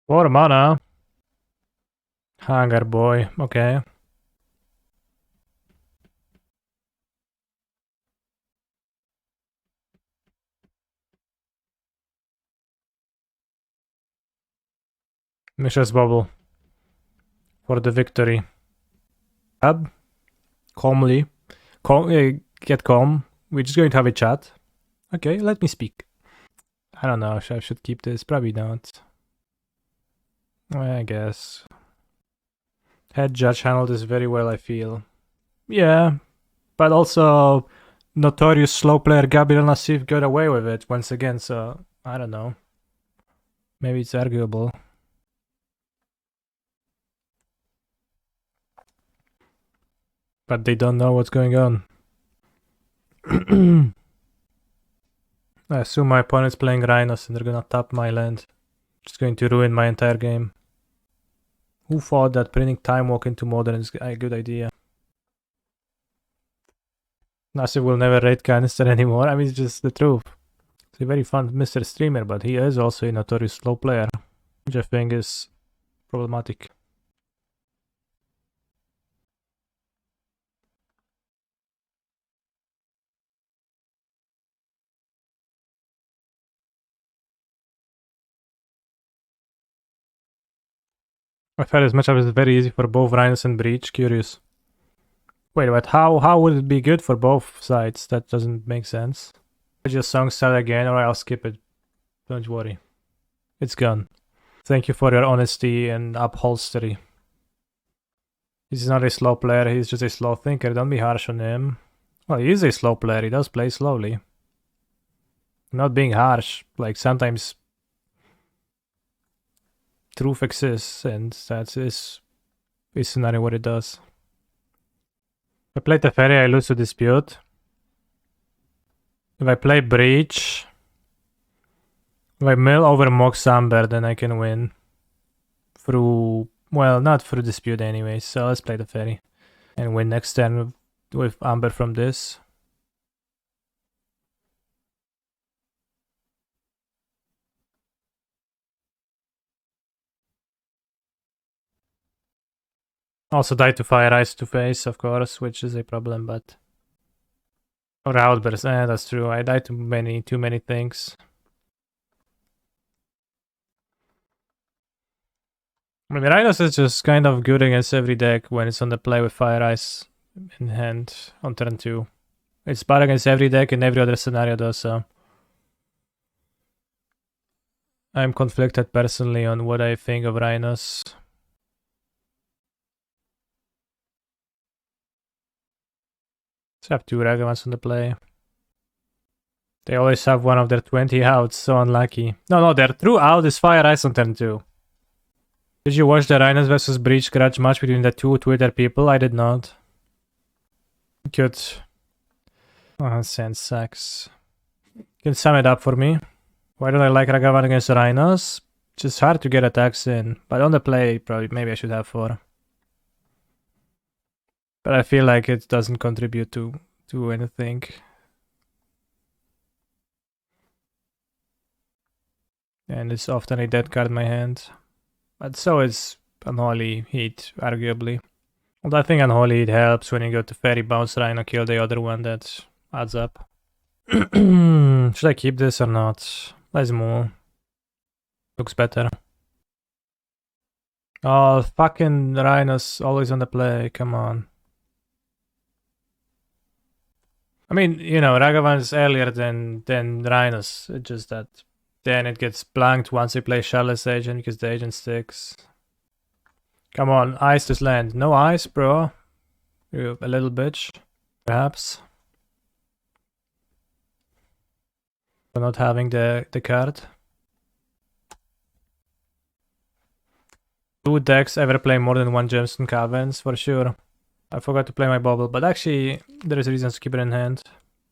Four mana. Hangar boy, okay. Mishra's Bauble. For the victory. Ab. Calmly. Get calm. We're just going to have a chat. Okay, let me speak. I don't know if I should keep this. Probably not. I guess. Head Judge handled this very well, I feel. Yeah, but also notorious slow player Gabriel Nassif got away with it once again, so I don't know. Maybe it's arguable. But they don't know what's going on. I assume my opponent's playing Rhinos and they're gonna tap my land. Just going to ruin my entire game. Who thought that printing Time Walk into Modern is a good idea? Nassif will never rate Canister anymore. I mean, it's just the truth. He's a very fun Mr. Streamer, but he is also a notorious slow player, which I think is problematic. I felt this matchup is very easy for both Rhinos and Breach. Curious. Wait, but how would it be good for both sides? That doesn't make sense. I just song start again, or I'll skip it. Don't worry. It's gone. Thank you for your honesty and upholstery. He's not a slow player, he's just a slow thinker. Don't be harsh on him. Well, he is a slow player, he does play slowly. I'm not being harsh. Like, sometimes truth exists, and that is scenario what it does. If I play Teferi, I lose to Dispute. If I play Breach, if I mill over Mox Amber, then I can win. Through, well, not through Dispute anyway, so let's play Teferi. And win next turn with Amber from this. Also die to Fire Ice to face, of course, which is a problem, but... Or Outburst, that's true. I die to too many things. I mean, Rhinos is just kind of good against every deck when it's on the play with Fire Ice in hand on turn 2. It's bad against every deck in every other scenario though, so... I'm conflicted personally on what I think of Rhinos. Let's have 2 Ragavans on the play. They always have one of their 20 outs, so unlucky. No, their true out is Fire Ice on turn 2. Did you watch the Rhinos vs Breach grudge match between the two Twitter people? I did not. Good. Oh, sense sucks. You can sum it up for me. Why don't I like Ragavan against Rhinos? Just hard to get attacks in. But on the play, probably maybe I should have 4. But I feel like it doesn't contribute to anything. And it's often a dead card in my hand. But so is Unholy Heat, arguably. Although I think Unholy Heat helps when you go to Fairy Bounce Rhino, kill the other one, that adds up. Should I keep this or not? Let's move. Looks better. Oh, fucking Rhinos always on the play, come on. I mean, you know, Ragavan's earlier than Rhinos, it's just that then it gets blanked once you play Charlotte's Agent because the agent sticks. Come on, ice this land. No ice, bro. You a little bitch, perhaps. For not having the card. 2 decks ever play more than 1 Gemstone Caverns, for sure. I forgot to play my Bauble, but actually there is reasons to keep it in hand.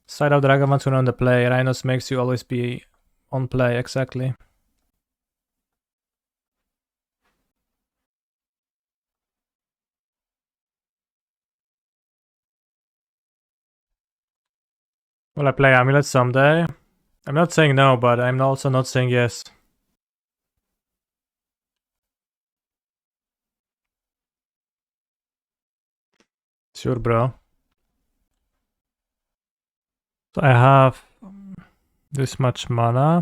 Side out Ragavans when on the play. Rhinos makes you always be on play, exactly. Will I play Amulet someday? I'm not saying no, but I'm also not saying yes. Sure, bro. So I have this much mana.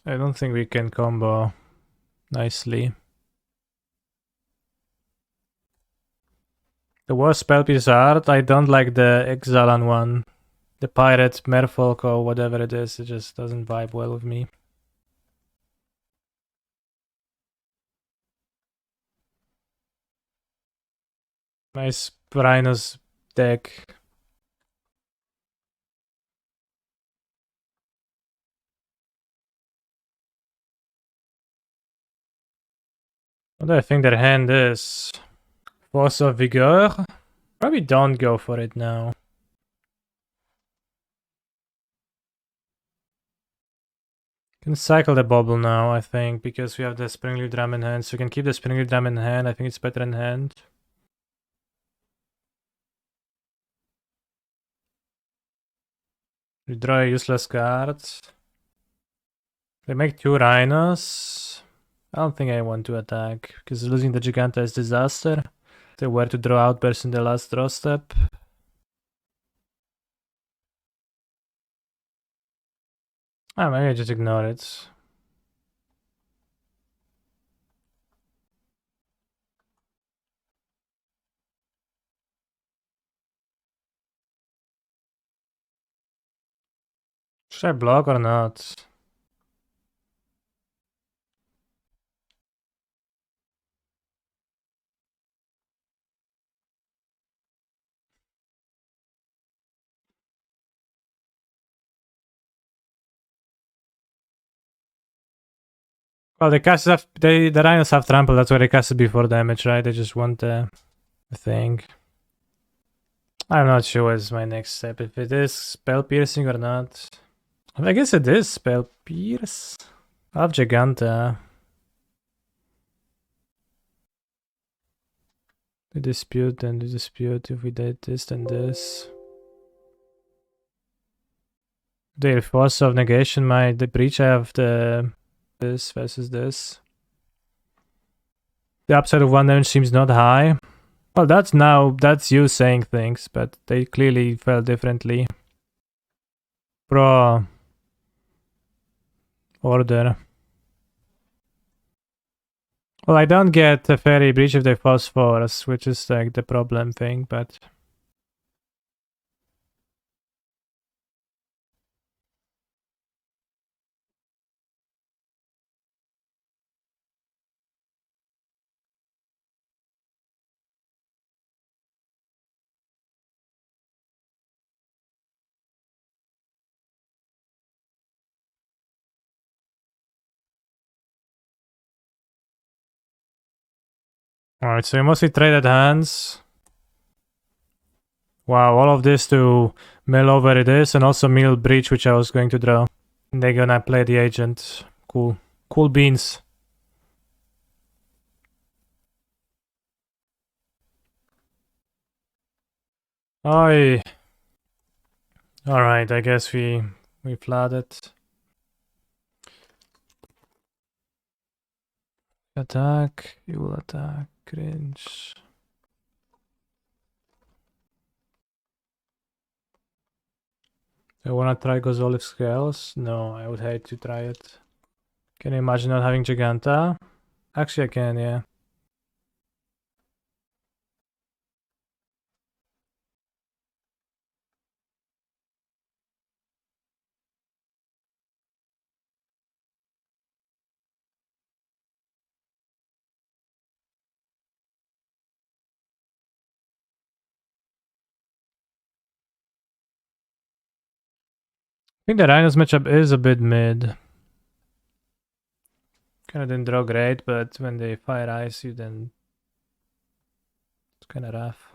I don't think we can combo nicely. The worst spell piece art, I don't like the Exalan one. The Pirate, Merfolk or whatever it is, it just doesn't vibe well with me. Nice Rhinos deck. What do I think their hand is? Force of Vigor? Probably don't go for it now. Can cycle the Bauble now, I think, because we have the Springleaf Drum in hand, so we can keep the Springleaf Drum in hand. I think it's better in hand. We draw a useless card. They make 2 Rhinos. I don't think I want to attack, because losing the Giganta is disaster. They were to draw Outburst in the last draw step. Ah, maybe I just ignore it. Should I block or not? Well, the casters have the rhinos have trample. That's why they casted before damage, right? They just want the thing. I'm not sure what's my next step. If it is spell piercing or not. I guess it is spell pierce. I have Giganta. The dispute, then the dispute. If we did this, then this. The force of negation. The breach. I have this versus this. The upside of 1 damage seems not high. Well, that's you saying things, but they clearly felt differently. Pro order. Well, I don't get a fairy breach if they phosphorus, which is like the problem thing, but alright, so you mostly traded hands. Wow, all of this to mill over it is, and also mill breach, which I was going to draw. And they're gonna play the agent. Cool. Cool beans. Oi. Alright, I guess we flooded. Attack, you will attack, cringe. I wanna try Gozolive Scales? No, I would hate to try it. Can you imagine not having Giganta? Actually I can, yeah. I think the Rhinos matchup is a bit mid. Kinda didn't draw great, but when they fire ice you, then it's kinda rough.